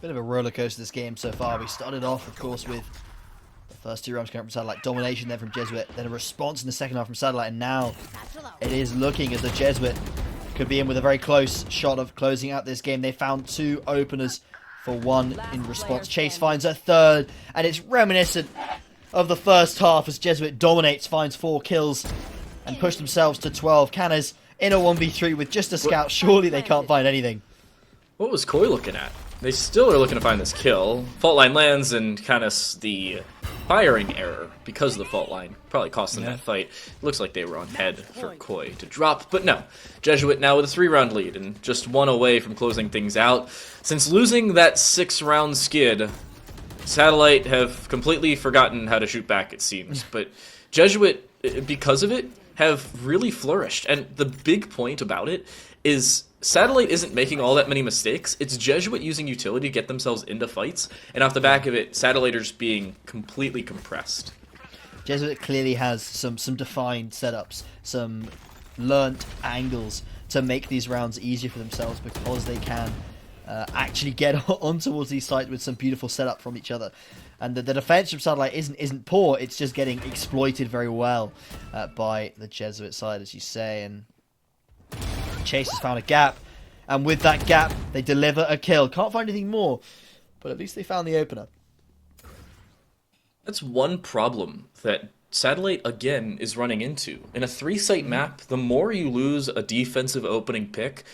Bit of a roller coaster this game so far. We started off, of course, with the first 2 rounds coming from Satellite, domination then from Jesuit, then a response in the second half from Satellite, and now it is looking as the Jesuit could be in with a very close shot of closing out this game. They found 2 openers for 1 in response. Chase finds a third, and it's reminiscent of the first half as Jesuit dominates, finds 4 kills, and push themselves to 12. Canners in a 1v3 with just a scout. Surely they can't find anything. What was Koi looking at? They still are looking to find this kill. Fault line lands, and kind of the firing error because of the fault line probably cost them that fight. Looks like they were on head for Koi to drop, but no. Jesuit now with a 3-round lead and just 1 away from closing things out. Since losing that 6-round skid, Satellite have completely forgotten how to shoot back, it seems. But Jesuit, because of it, have really flourished. And the big point about it is Satellite isn't making all that many mistakes. It's Jesuit using utility to get themselves into fights. And off the back of it, Satellite are just being completely compressed. Jesuit clearly has some defined setups, some learnt angles to make these rounds easier for themselves because they can actually get on towards these sites with some beautiful setup from each other. And the defense from Satellite isn't poor, it's just getting exploited very well by the Jesuit side, as you say. And Chase has found a gap, and with that gap, they deliver a kill. Can't find anything more, but at least they found the opener. That's one problem that Satellite, again, is running into. In a 3-site map, the more you lose a defensive opening pick,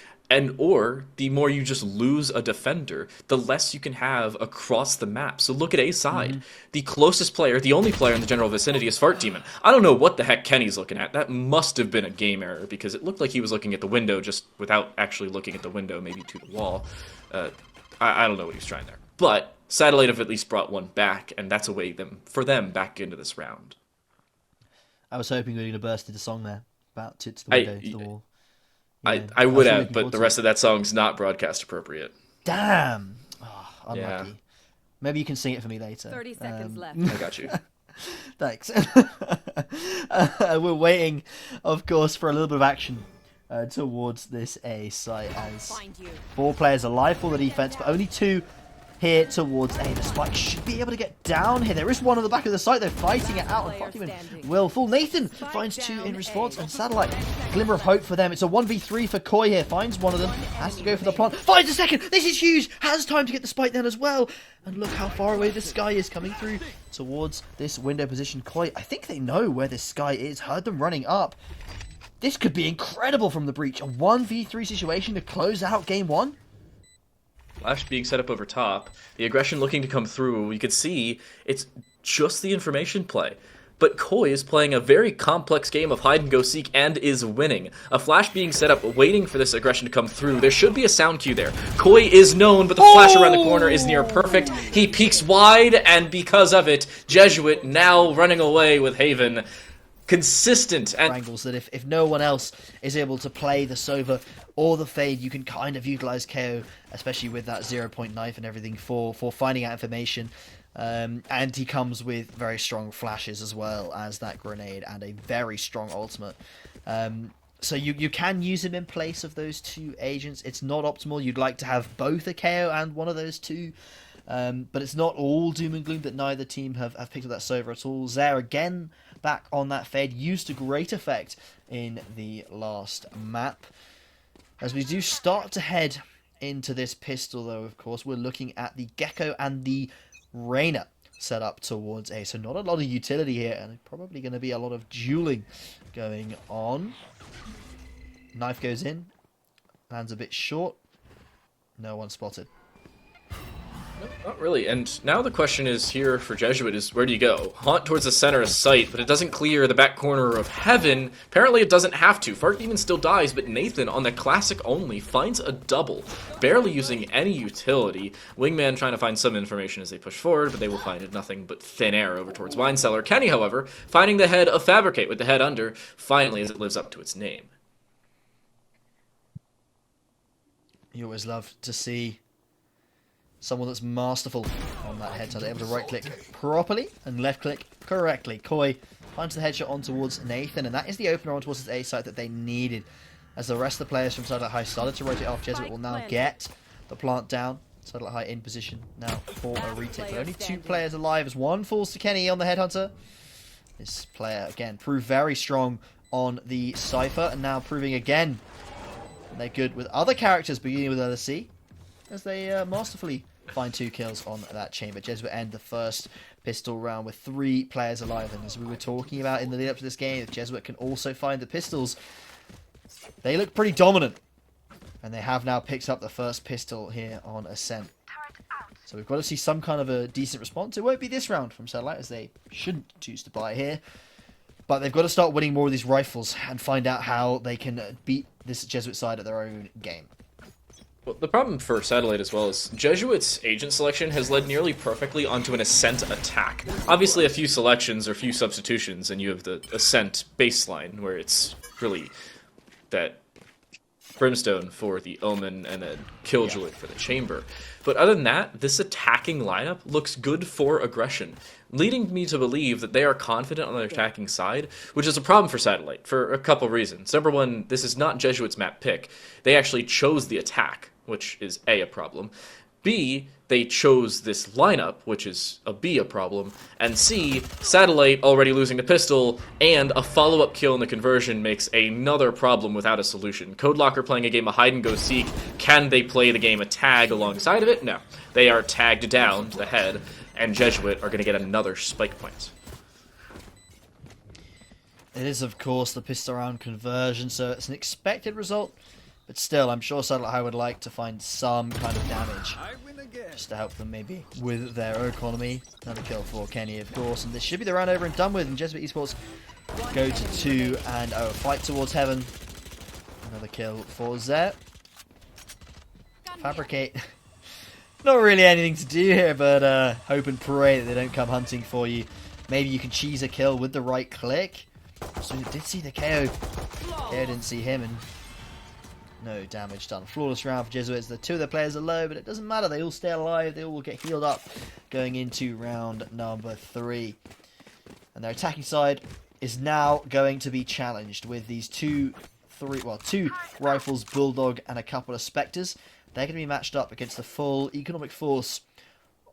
or the more you just lose a defender, the less you can have across the map. So look at A side. The closest player, the only player in the general vicinity is Fart Demon. I don't know what the heck Kenny's looking at. That must have been a game error, because it looked like he was looking at the window just without actually looking at the window, maybe to the wall. I don't know what he was trying there. But Satellite have at least brought 1 back, and that's a way for them back into this round. I was hoping we were going to burst into song there. About to the window, to the wall. I would have, but the rest of that song's not broadcast appropriate. Damn! Oh, unlucky. Yeah. Maybe you can sing it for me later. 30 seconds left. I got you. Thanks. We're waiting, of course, for a little bit of action towards this A site as 4 players alive for the defense, but only 2 here towards A. The spike should be able to get down here. There is 1 on the back of the site. They're fighting it out. And will fall. Nathan finds 2 in response, and Satellite, glimmer of hope for them. It's a 1v3 for Koi here. Finds 1 of them. Has to go for the plant. Finds a second. This is huge. Has time to get the spike down as well. And look how far away this guy is coming through towards this window position. Koi, I think they know where this guy is. Heard them running up. This could be incredible from the breach. A 1v3 situation to close out game 1. Flash being set up over top, the aggression looking to come through. You can see it's just the information play. But Koi is playing a very complex game of hide-and-go-seek and is winning. A flash being set up, waiting for this aggression to come through. There should be a sound cue there. Koi is known, but the flash around the corner is near perfect. He peeks wide, and because of it, Jesuit now running away with Haven. consistent and angles that if no one else is able to play the Sova or the Fade, you can kind of utilize KO, especially with that 0-point knife and everything for finding out information. And he comes with very strong flashes as well as that grenade and a very strong ultimate. So you can use him in place of those two agents. It's not optimal. You'd like to have both a KO and one of those two. But it's not all doom and gloom that neither team have picked up that Sova at all. Zare again back on that Fade, used to great effect in the last map. As we do start to head into this pistol though, of course, we're looking at the Gecko and the Reyna set up towards A. So not a lot of utility here, and probably going to be a lot of dueling going on. Knife goes in, lands a bit short, no one spotted. not really. And now the question is here for Jesuit is, where do you go? Haunt towards the center of sight, but it doesn't clear the back corner of heaven. Apparently it doesn't have to. Fart Demon still dies, but Nathan on the classic only finds a double, barely using any utility. Wingman trying to find some information as they push forward, but they will find nothing but thin air over towards Wine Cellar. Kenny, however, finding the head of Fabricate with the head under, finally, as it lives up to its name. You always love to see someone that's masterful on that headshot, able to right click properly and left click correctly. Koi finds the headshot on towards Nathan, and that is the opener on towards his A site that they needed. As the rest of the players from Satellite High started to rotate off, Jesuit will now get the plant down. Satellite High in position now for a retake, but only two players alive as one falls to Kenny on the headhunter. This player again proved very strong on the Cypher, and now proving again they're good with other characters beginning with letter C, as they masterfully find 2 kills on that chamber. Jesuit end the first pistol round with 3 players alive, and as we were talking about in the lead up to this game, if Jesuit can also find the pistols, they look pretty dominant, and they have now picked up the first pistol here on Ascent. So we've got to see some kind of a decent response. It won't be this round from Satellite, as they shouldn't choose to buy here. But they've got to start winning more of these rifles and find out how they can beat this Jesuit side at their own game. Well, the problem for Satellite as well is Jesuit's agent selection has led nearly perfectly onto an Ascent attack. Obviously a few selections or a few substitutions, and you have the Ascent baseline, where it's really that Brimstone for the Omen and then Killjoy for the Chamber. But other than that, this attacking lineup looks good for aggression, leading me to believe that they are confident on their attacking side, which is a problem for Satellite for a couple reasons. Number one, this is not Jesuit's map pick. They actually chose the attack, which is a problem. B, they chose this lineup, which is a problem. And C, Satellite already losing the pistol, and a follow-up kill in the conversion makes another problem without a solution. CodeLocker playing a game of hide-and-go-seek. Can they play the game of tag alongside of it? No. They are tagged down to the head, and Jesuit are going to get another spike point. It is, of course, the pistol round conversion, so it's an expected result. But still, I'm sure Satellite High would like to find some kind of damage, just to help them maybe with their economy. Another kill for Kenny, of course, and this should be the round over and done with. And Jesuit Esports go to 2 and fight towards heaven. Another kill for Zet. Fabricate. Not really anything to do here, but hope and pray that they don't come hunting for you. Maybe you can cheese a kill with the right click. So we did see the KO. KO didn't see him, and no damage done. Flawless round for Jesuits. The 2 of their players are low, but it doesn't matter. They all stay alive. They all will get healed up going into round number 3. And their attacking side is now going to be challenged with these 2 rifles, Bulldog, and a couple of Spectres. They're going to be matched up against the full economic force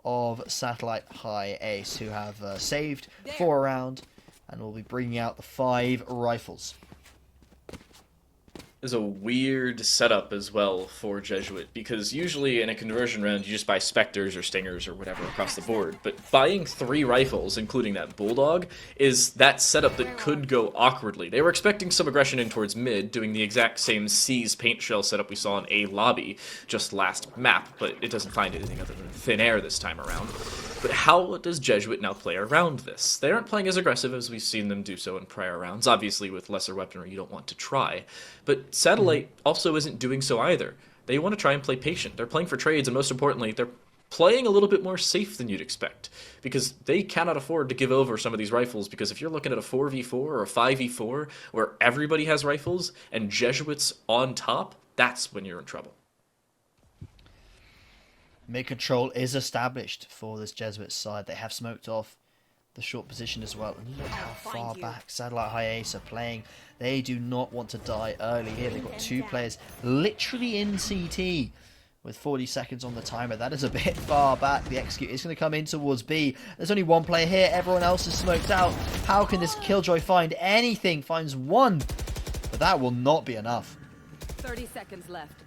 of Satellite High Ace, who have saved for a round and will be bringing out the 5 rifles. Is a weird setup as well for Jesuit, because usually in a conversion round you just buy Spectres or Stingers or whatever across the board, but buying 3 rifles, including that Bulldog, is that setup that could go awkwardly. They were expecting some aggression in towards mid, doing the exact same C's paint shell setup we saw in A lobby just last map, but it doesn't find anything other than thin air this time around. But how does Jesuit now play around this? They aren't playing as aggressive as we've seen them do so in prior rounds. Obviously, with lesser weaponry, you don't want to try. But Satellite also isn't doing so either. They want to try and play patient. They're playing for trades, and most importantly, they're playing a little bit more safe than you'd expect, because they cannot afford to give over some of these rifles, because if you're looking at a 4v4 or a 5v4 where everybody has rifles and Jesuits on top, that's when you're in trouble. Mid control is established for this Jesuit side. They have smoked off the short position as well. And look how far back Satellite High Ace are playing. They do not want to die early here. They've got 2 players literally in CT with 40 seconds on the timer. That is a bit far back. The execute is going to come in towards B. There's only 1 player here. Everyone else is smoked out. How can this Killjoy find anything? Finds 1. But that will not be enough. 30 seconds left.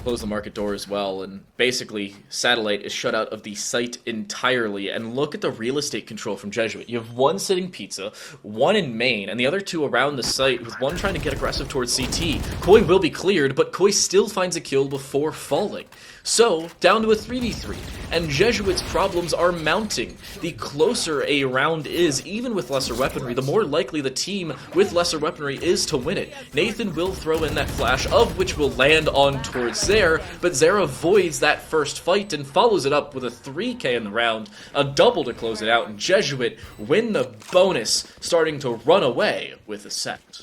Close the market door as well, and basically Satellite is shut out of the site entirely. And look at the real estate control from Jesuit. You have 1 sitting pizza, 1 in main, and the other 2 around the site, with 1 trying to get aggressive towards CT. Koi will be cleared, but Koi still finds a kill before falling. So, down to a 3v3, and Jesuit's problems are mounting. The closer a round is, even with lesser weaponry, the more likely the team with lesser weaponry is to win it. Nathan will throw in that flash, of which will land on towards Zare, but Zare avoids that first fight and follows it up with a 3k in the round, a double to close it out, and Jesuit win the bonus, starting to run away with a set.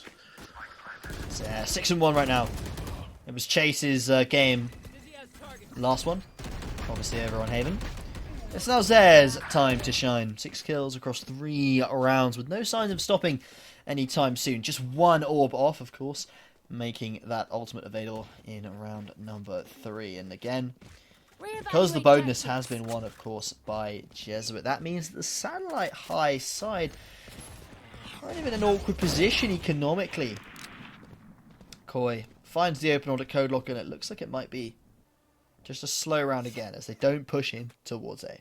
It's 6-1 right now. It was Chase's game. Last one, obviously over on Haven. It's now Zare's time to shine. 6 kills across 3 rounds with no signs of stopping anytime soon. Just 1 orb off, of course, making that ultimate available in round number 3. And again, because the bonus has been won, of course, by Jesuit, that means the Satellite High side kind of in an awkward position economically. Koi finds the open order code lock, and it looks like it might be just a slow round again, as they don't push him towards A.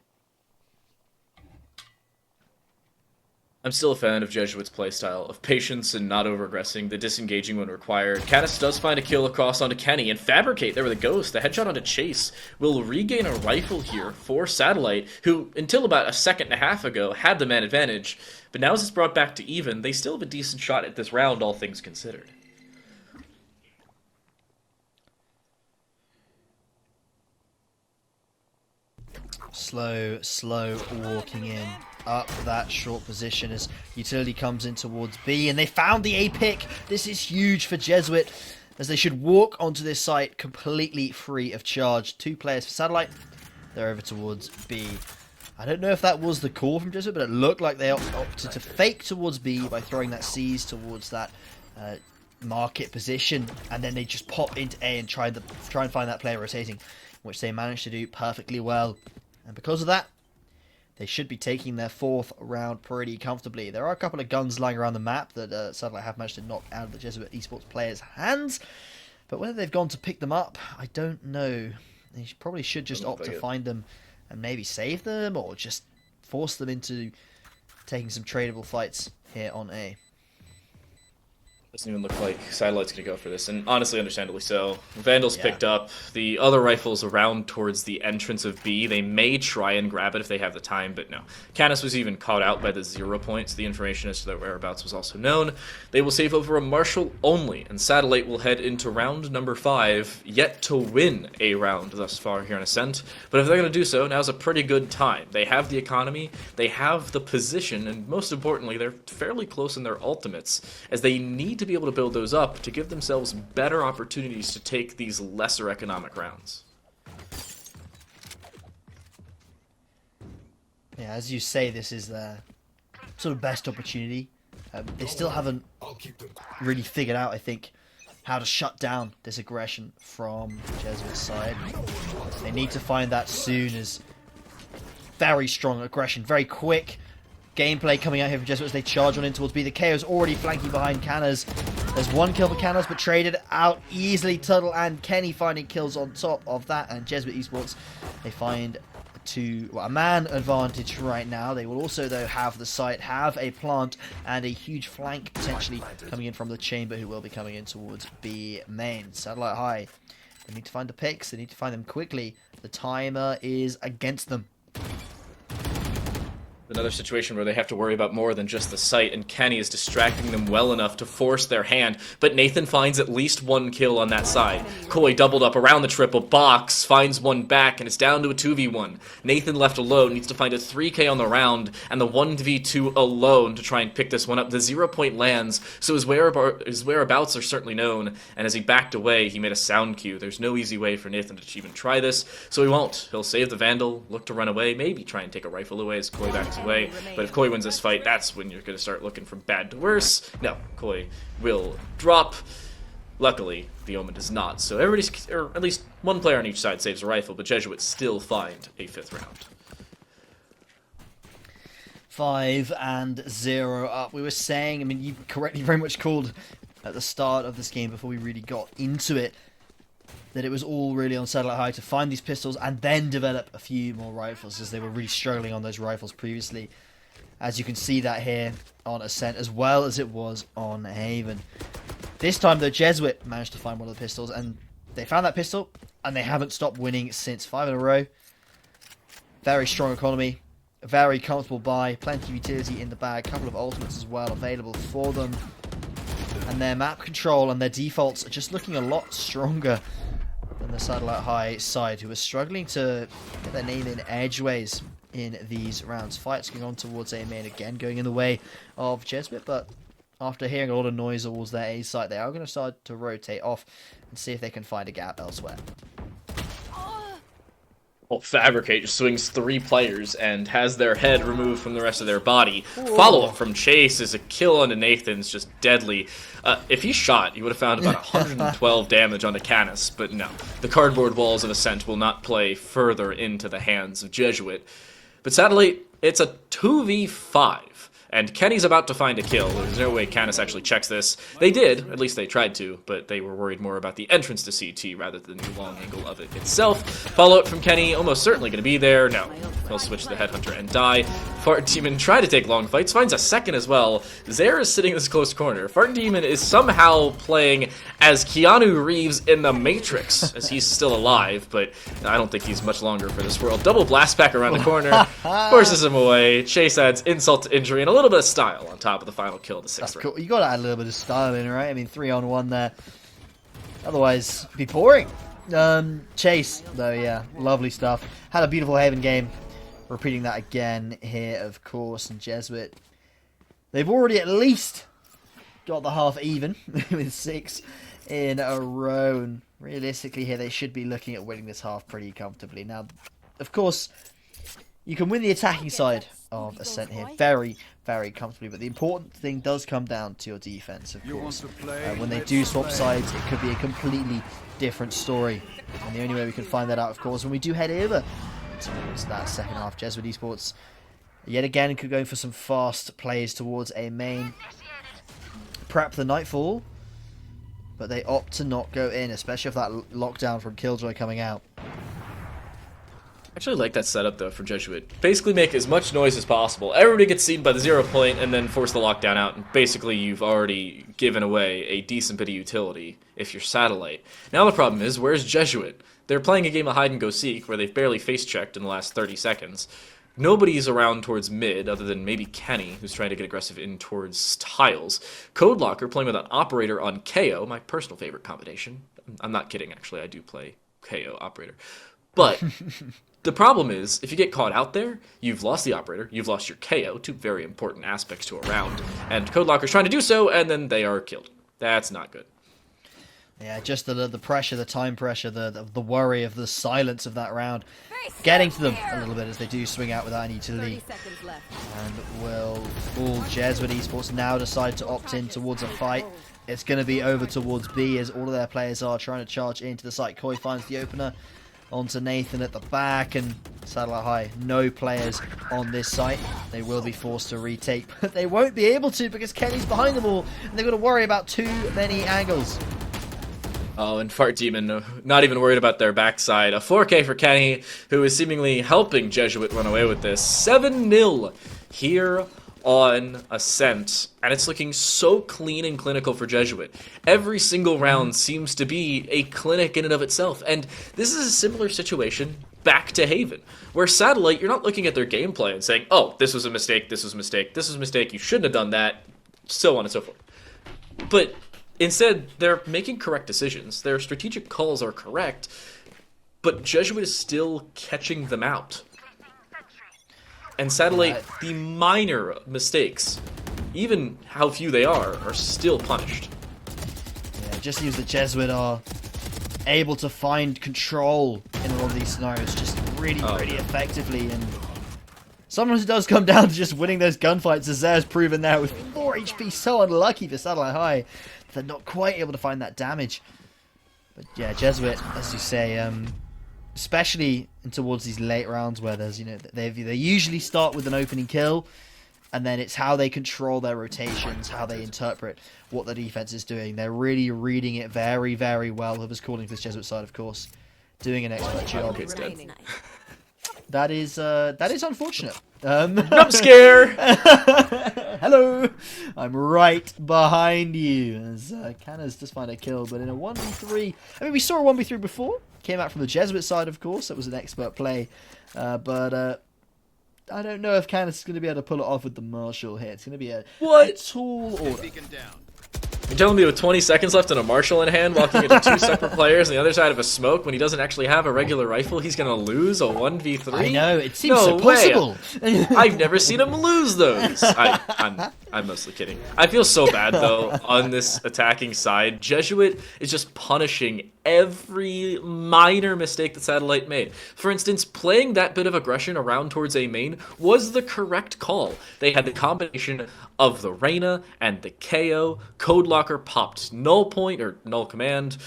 I'm still a fan of Jesuit's playstyle, of patience and not over-aggressing, the disengaging when required. Canis does find a kill across onto Kenny, and Fabricate there with a ghost. The headshot onto Chase will regain a rifle here for Satellite, who, until about a second and a half ago, had the man advantage. But now as it's brought back to even, they still have a decent shot at this round, all things considered. Slow walking in up that short position as utility comes in towards B, and they found the A pick. This is huge for Jesuit, as they should walk onto this site completely free of charge. 2 players for Satellite. They're over towards B. I don't know if that was the call from Jesuit, but it looked like they opted to fake towards B by throwing that C's towards that market position, and then they just pop into A and try and find that player rotating, which they managed to do perfectly well. And because of that, they should be taking their 4th round pretty comfortably. There are a couple of guns lying around the map that Satellite have managed to knock out of the Jesuit Esports players' hands. But whether they've gone to pick them up, I don't know. They probably should just opt to find them and maybe save them, or just force them into taking some tradable fights here on A. Doesn't even look like Satellite's going to go for this, and honestly, understandably so. Vandal's Yeah. picked up the other rifles around towards the entrance of B. They may try and grab it if they have the time, but no. Canis was even caught out by the 0 points. The information as to their whereabouts was also known. They will save over a Marshal only, and Satellite will head into round number 5, yet to win a round thus far here in Ascent. But if they're going to do so, now's a pretty good time. They have the economy, they have the position, and most importantly, they're fairly close in their ultimates, as they need to be able to build those up to give themselves better opportunities to take these lesser economic rounds. Yeah, as you say, this is their sort of best opportunity. They still haven't really figured out, I think, how to shut down this aggression from the Jesuit side. They need to find that soon, as very strong aggression, very quick gameplay coming out here from Jesuit as they charge on in towards B. The KO's already flanking behind Canas. There's 1 kill for Canas, but traded out easily. Tuttle and Kenny finding kills on top of that, and Jesuit Esports, they find a man advantage right now. They will also, though, have the site, have a plant, and a huge flank potentially coming in from the chamber, who will be coming in towards B main. Satellite High, they need to find the picks, they need to find them quickly. The timer is against them. Another situation where they have to worry about more than just the sight, and Kenny is distracting them well enough to force their hand, but Nathan finds at least one kill on that side. Koi doubled up around the triple box, finds one back, and it's down to a 2v1. Nathan left alone needs to find a 3k on the round, and the 1v2 alone to try and pick this one up. The 0-point lands, so his whereabouts are certainly known, and as he backed away, he made a sound cue. There's no easy way for Nathan to even try this, so he won't. He'll save the Vandal, look to run away, maybe try and take a rifle away as Koi backs away. But if Koi wins this fight, that's when you're going to start looking from bad to worse. No, Koi will drop. Luckily, the Omen does not. So everybody's, or at least one player on each side saves a rifle, but Jesuit still find a 5th round. 5-0 up. We were saying, I mean, you correctly very much called at the start of this game before we really got into it, that it was all really on Satellite High to find these pistols and then develop a few more rifles, as they were really struggling on those rifles previously. As you can see that here on Ascent, as well as it was on Haven. This time, though, Jesuit managed to find one of the pistols, and they found that pistol, and they haven't stopped winning since 5 in a row. Very strong economy, a very comfortable buy, plenty of utility in the bag, a couple of ultimates as well available for them. And their map control and their defaults are just looking a lot stronger than the Satellite High side, who are struggling to get their name in edgeways in these rounds. Fights going on towards A main again, going in the way of Jesuit, but after hearing a lot of noise towards their A site, they are going to start to rotate off and see if they can find a gap elsewhere. Well, Fabricate just swings 3 players and has their head removed from the rest of their body. Follow-up from Chase is a kill onto Nathan's, just deadly. If he shot, he would have found about 112 damage onto Canis, but no. The cardboard walls of Ascent will not play further into the hands of Jesuit. But Satellite, it's a 2v5. And Kenny's about to find a kill. There's no way Canis actually checks this. They did, at least they tried to, but they were worried more about the entrance to CT rather than the long angle of it itself. Follow-up from Kenny, almost certainly going to be there. No, he'll switch to the Headhunter and die. Fart Demon tried to take long fights, finds a second as well. Zare is sitting in this close corner. Fart Demon is somehow playing as Keanu Reeves in The Matrix, as he's still alive, but I don't think he's much longer for this world. Double blast back around the corner, forces him away. Chase adds insult to injury and a little bit of style on top of the final kill of the 6th round. Cool. You got to add a little bit of style in, right? I mean, 3-on-1 there. Otherwise, it'd be boring. Chase, though, yeah, lovely stuff. Had a beautiful Haven game. Repeating that again here, of course. And Jesuit, they've already at least got the half even with 6 in a row. And realistically here, they should be looking at winning this half pretty comfortably. Now, of course, you can win the attacking side of Ascent here very, very comfortably, but the important thing does come down to your defense, of course. When they do swap sides, it could be a completely different story, and the only way we can find that out, of course, when we do head over towards that second half. Jesuit Esports yet again could go for some fast plays towards A main, prep the Nightfall, but they opt to not go in, especially if that lockdown from Killjoy coming out. I actually like that setup, though, for Jesuit. Basically make as much noise as possible. Everybody gets seen by the 0 point, and then force the lockdown out. And basically, you've already given away a decent bit of utility if you're Satellite. Now the problem is, where's Jesuit? They're playing a game of hide-and-go-seek where they've barely face-checked in the last 30 seconds. Nobody's around towards mid, other than maybe Kenny, who's trying to get aggressive in towards tiles. Code Locker playing with an Operator on KO, my personal favorite combination. I'm not kidding, actually. I do play KO Operator. But the problem is, if you get caught out there, you've lost the Operator, you've lost your KO, 2 very important aspects to a round, and Code Locker's trying to do so, and then they are killed. That's not good. Yeah, just the pressure, the time pressure, the worry of the silence of that round, getting to them a little bit as they do swing out without any utility. And will all Jesuit Esports now decide to opt in towards a fight? It's going to be over towards B, as all of their players are trying to charge into the site. Koi finds the opener onto Nathan at the back, and Satellite High, no players on this site. They will be forced to retake, but they won't be able to because Kenny's behind them all, and they've got to worry about too many angles. Oh, and Fart Demon, not even worried about their backside. A 4K for Kenny, who is seemingly helping Jesuit run away with this. 7-0 here on Ascent, and it's looking so clean and clinical for Jesuit. Every single round seems to be a clinic in and of itself, and this is a similar situation back to Haven. Where Satellite, you're not looking at their gameplay and saying, oh, this was a mistake, this was a mistake, this was a mistake, you shouldn't have done that, so on and so forth. But instead, they're making correct decisions. Their strategic calls are correct, but Jesuit is still catching them out. And Satellite, the minor mistakes, even how few they are still punished. Yeah, it just seems that Jesuit are able to find control in a lot of these scenarios just really effectively, and sometimes it does come down to just winning those gunfights, as Zare's proven there with 4 HP. So unlucky for Satellite High. They're not quite able to find that damage. But yeah, Jesuit, as you say, especially towards these late rounds where there's, they usually start with an opening kill, and then it's how they control their rotations, how they interpret what the defense is doing. They're really reading it very, very well. Whoever's calling for this Jesuit side, of course, doing an excellent job. That is unfortunate. I'm scared. Hello, I'm right behind you. As Canna's just find a kill, but in a 1v3, I mean, we saw a 1v3 before. Came out from the Jesuit side, of course. That was an expert play, but I don't know if Canna's going to be able to pull it off with the Marshall here. It's going to be a tall order. You're telling me with 20 seconds left and a Marshall in hand, walking into 2 separate players on the other side of a smoke, when he doesn't actually have a regular rifle, he's going to lose a 1v3? I know, it seems so possible. I've never seen him lose those. I'm mostly kidding. I feel so bad, though, on this attacking side. Jesuit is just punishing every minor mistake that Satellite made. For instance, playing that bit of aggression around towards A main was the correct call. They had the combination of the Reyna and the KO. Code Locker popped null point or null command,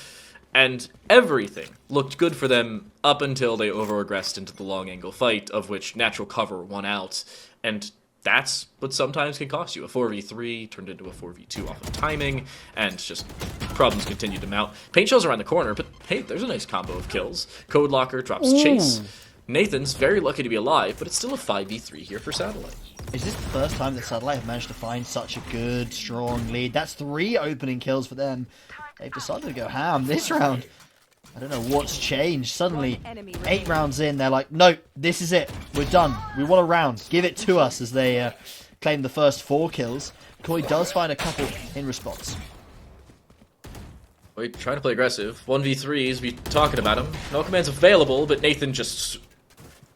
and everything looked good for them up until they over-aggressed into the long angle fight, of which natural cover won out. And that's what sometimes can cost you. A 4v3 turned into a 4v2 off of timing, and just problems continued to mount. Paint Shell's around the corner, but hey, there's a nice combo of kills. Code Locker drops Chase. Nathan's very lucky to be alive, but it's still a 5v3 here for Satellite. Is this the first time that Satellite have managed to find such a good, strong lead? That's 3 opening kills for them. They've decided to go ham this round. I don't know what's changed. Suddenly, 8 rounds in, they're like, no, this is it. We're done. We want a round. Give it to us, as they claim the first 4 kills. Koi does find a couple in response. We're trying to play aggressive. 1v3s, we talking about him. No commands available, but Nathan just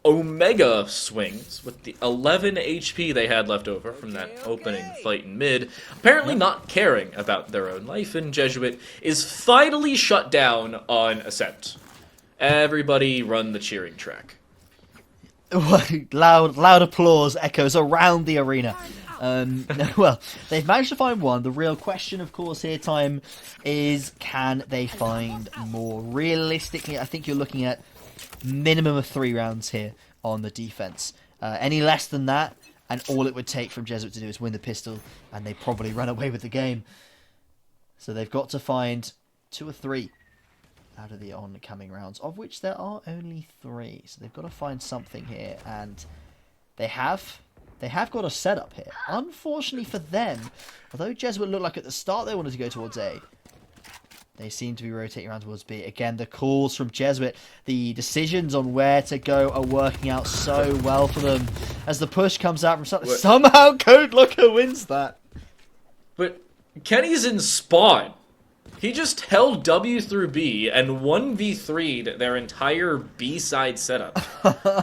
Omega swings with the 11 HP they had left over from that opening fight in mid, apparently not caring about their own life, and Jesuit is finally shut down on Ascent. Everybody run the cheering track. Loud applause echoes around the arena. Well, they've managed to find one. The real question, of course, here, Time, is can they find more? Realistically, I think you're looking at minimum of 3 rounds here on the defense. Any less than that, and all it would take from Jesuit to do is win the pistol, and they probably run away with the game. So they've got to find 2 or 3 out of the oncoming rounds, of which there are only 3. So they've got to find something here, and they have got a setup here. Unfortunately for them, although Jesuit looked like at the start they wanted to go towards A, they seem to be rotating around towards B. Again, the calls from Jesuit, the decisions on where to go are working out so well for them. As the push comes out from somehow Code Locker wins that. But Kenny's in spawn. He just held W through B and 1v3'd their entire B side setup.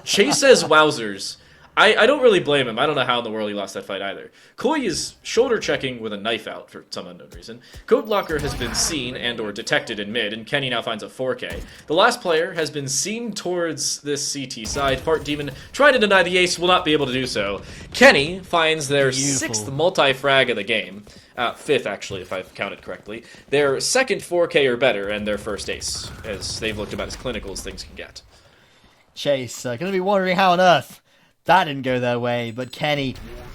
Chase says wowzers. I don't really blame him. I don't know how in the world he lost that fight either. Koi is shoulder checking with a knife out for some unknown reason. Code Locker has been seen and or detected in mid, and Kenny now finds a 4K. The last player has been seen towards this CT side. Fart Demon tried to deny the ace, will not be able to do so. Kenny finds their 6th multi-frag of the game. 5th, actually, if I've counted correctly. Their 2nd 4K or better, and their first ace, as they've looked about as clinical as things can get. Chase, going to be wondering how on earth that didn't go their way, but Kenny,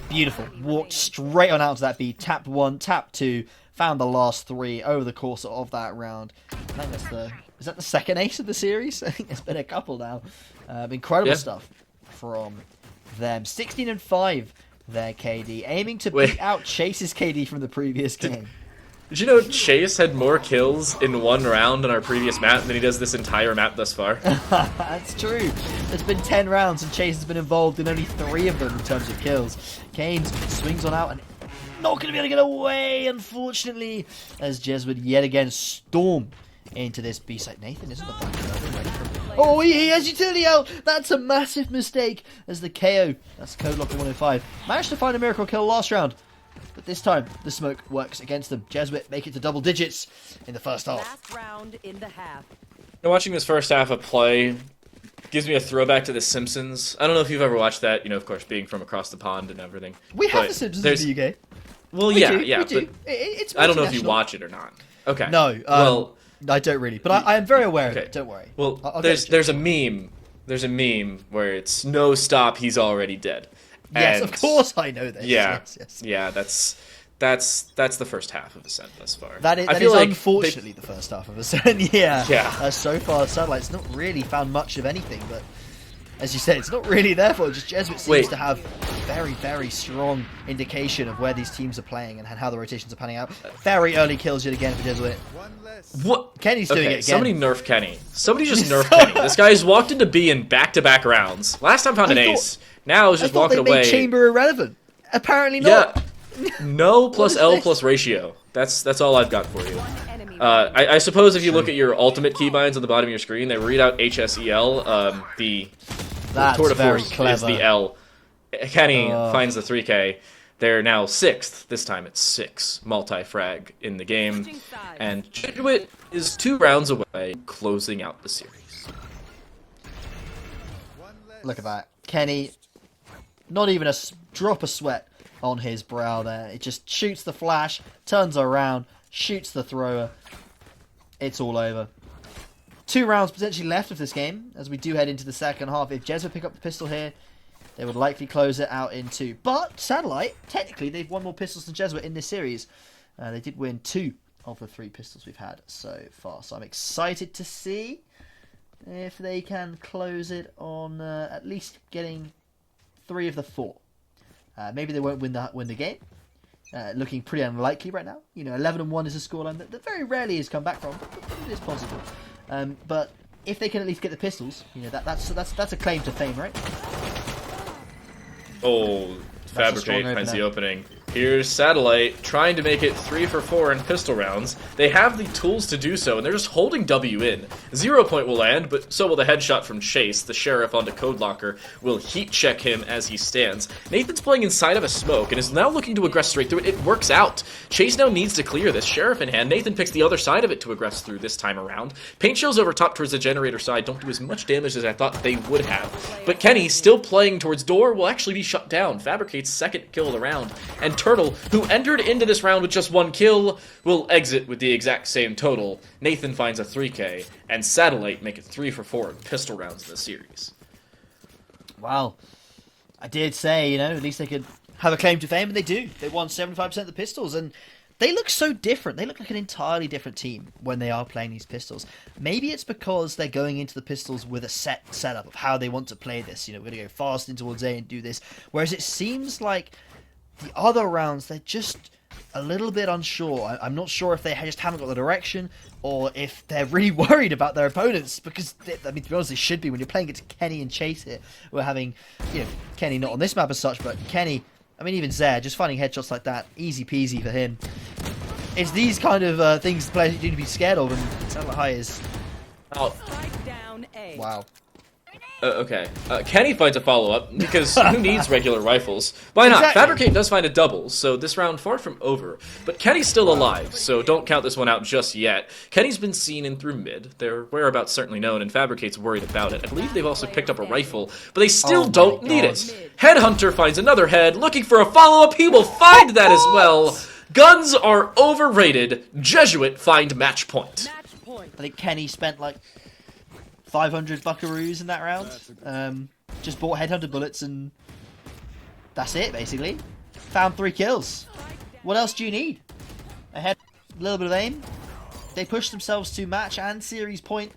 beautiful, walked straight on out to that B, tapped 1, tapped 2, found the last 3 over the course of that round. I think that's is that the 2nd ace of the series? I think there's been a couple now. Incredible stuff from them. 16-5, their KD, aiming to beat out Chase's KD from the previous game. Did you know Chase had more kills in one round on our previous map than he does this entire map thus far? That's true. There's been 10 rounds and Chase has been involved in only 3 of them in terms of kills. Kane swings on out and not going to be able to get away, unfortunately, as Jesuit yet again storm into this B site. Nathan isn't the back ready for him. Oh, he has utility out. That's a massive mistake as the KO. That's Code Locker 105. Managed to find a miracle kill last round. But this time, the smoke works against them. Jesuit make it to double digits in the first half. Last round in the half. Watching this first half of play gives me a throwback to The Simpsons. I don't know if you've ever watched that, of course, being from across the pond and everything. We have But The Simpsons in the UK. Well, We yeah, do, yeah, we do. but It's I don't know if you multinational. watch it or not. Okay. No, well, I don't really, but I am very aware of okay. it. Don't worry. Well, I'll get it. there's a meme. There's a meme where it's no stop, he's already dead. Yes, And of course I know this. Yeah, Yes. yeah. That's the first half of Ascent thus far. That is, I that feel is like unfortunately the first half of Ascent. Yeah. Yeah. So far, Satellite's not really found much of anything, but as you said, it's not really their fault. Just Jesuit seems to have very, very strong indication of where these teams are playing and how the rotations are panning out. Very early kills yet again for Jesuit. What? Kenny's doing it again. Somebody nerf Kenny. Somebody just nerf Kenny. This guy's walked into B in back-to-back rounds. Last time found an ace. Now he's I just thought walking they away. made Chamber irrelevant. Apparently not. Yeah. No plus is L this? plus ratio. That's all I've got for you. Enemy I suppose if you look at your ultimate keybinds on the bottom of your screen, they read out HSEL. The That's tour de very force clever. is the L. Kenny finds the 3K. They're now 6th. This time it's 6 multi-frag in the game. Switching sides. And Jesuit is 2 rounds away, closing out the series. Look at that. Kenny, not even a drop of sweat on his brow there. It just shoots the flash, turns around, shoots the thrower. It's all over. 2 rounds potentially left of this game as we do head into the second half. If Jesuit pick up the pistol here, they would likely close it out in 2. But Satellite, technically, they've won more pistols than Jesuit in this series. They did win 2 of the 3 pistols we've had so far. So I'm excited to see if they can close it on at least getting 3 of the 4. Maybe they won't win the game. Looking pretty unlikely right now. 11-1 is a scoreline that very rarely has come back from, but it is possible. But if they can at least get the pistols, that's a claim to fame, right? Oh, That's a strong Fabricate finds the opener. opening. Here's Satellite trying to make it 3 for 4 in pistol rounds. They have the tools to do so, and they're just holding W in. 0 point will land, but so will the headshot from Chase. The Sheriff onto Code Locker will heat check him as he stands. Nathan's playing inside of a smoke and is now looking to aggress straight through it. It works out. Chase now needs to clear this. Sheriff in hand. Nathan picks the other side of it to aggress through this time around. Paint shells over top towards the generator side don't do as much damage as I thought they would have. But Kenny, still playing towards door, will actually be shut down. Fabricate's second kill of the round. And Turtle, who entered into this round with just 1 kill, will exit with the exact same total. Nathan finds a 3K, and Satellite make it 3 for 4 in pistol rounds in the series. Wow. I did say, at least they could have a claim to fame, and they do. They won 75% of the pistols, and they look so different. They look like an entirely different team when they are playing these pistols. Maybe it's because they're going into the pistols with a set setup of how they want to play this. We're going to go fast in towards A and do this. Whereas it seems like the other rounds, they're just a little bit unsure. I'm not sure if they just haven't got the direction or if they're really worried about their opponents because, to be honest, they should be. When you're playing against Kenny and Chase here, we're having, Kenny not on this map as such, but Kenny, even Zare, just finding headshots like that, easy peasy for him. It's these kind of things the players need to be scared of, and Satellite High is... Spike down A. Wow. Okay. Kenny finds a follow-up, because who needs regular rifles? Why not? Exactly. Fabricate does find a double, so this round far from over. But Kenny's still alive, so don't count this one out just yet. Kenny's been seen in through mid. Their whereabouts certainly known, and Fabricate's worried about it. I believe they've also picked up a rifle, but they still Oh my don't need God. it. Headhunter finds another head, looking for a follow-up. He will find that as well. Guns are overrated. Jesuit find match point. Match point. I think Kenny spent like 500 buckaroos in that round. Just bought headhunter bullets and that's it, basically. Found 3 kills. What else do you need? A little bit of aim. They push themselves to match and series point.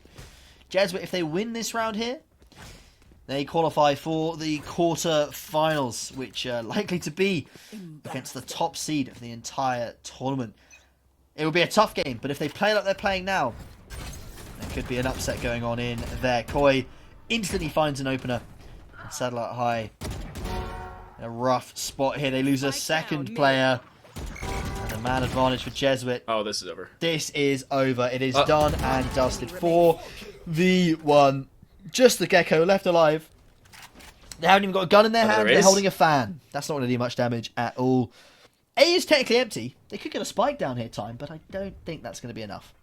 Jesuit, if they win this round here, they qualify for the quarter-finals, which are likely to be against the top seed of the entire tournament. It will be a tough game, but if they play like they're playing now, there could be an upset going on in there. Koi instantly finds an opener. And Satellite High in a rough spot here. They lose a second player. And a man advantage for Jesuit. Oh, this is over. This is over. It is done and dusted. 4v1. Just the Gecko left alive. They haven't even got a gun in their hand. They're holding a fan. That's not going to do much damage at all. A is technically empty. They could get a spike down here time, but I don't think that's going to be enough.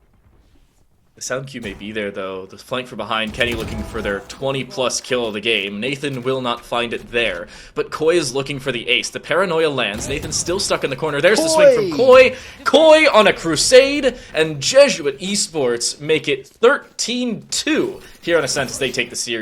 The sound cue may be there, though. The flank from behind, Kenny looking for their 20-plus kill of the game. Nathan will not find it there, but Koi is looking for the ace. The paranoia lands. Nathan's still stuck in the corner. There's the swing from Koi. Koi on a crusade, and Jesuit Esports make it 13-2 here on Ascent as they take the series.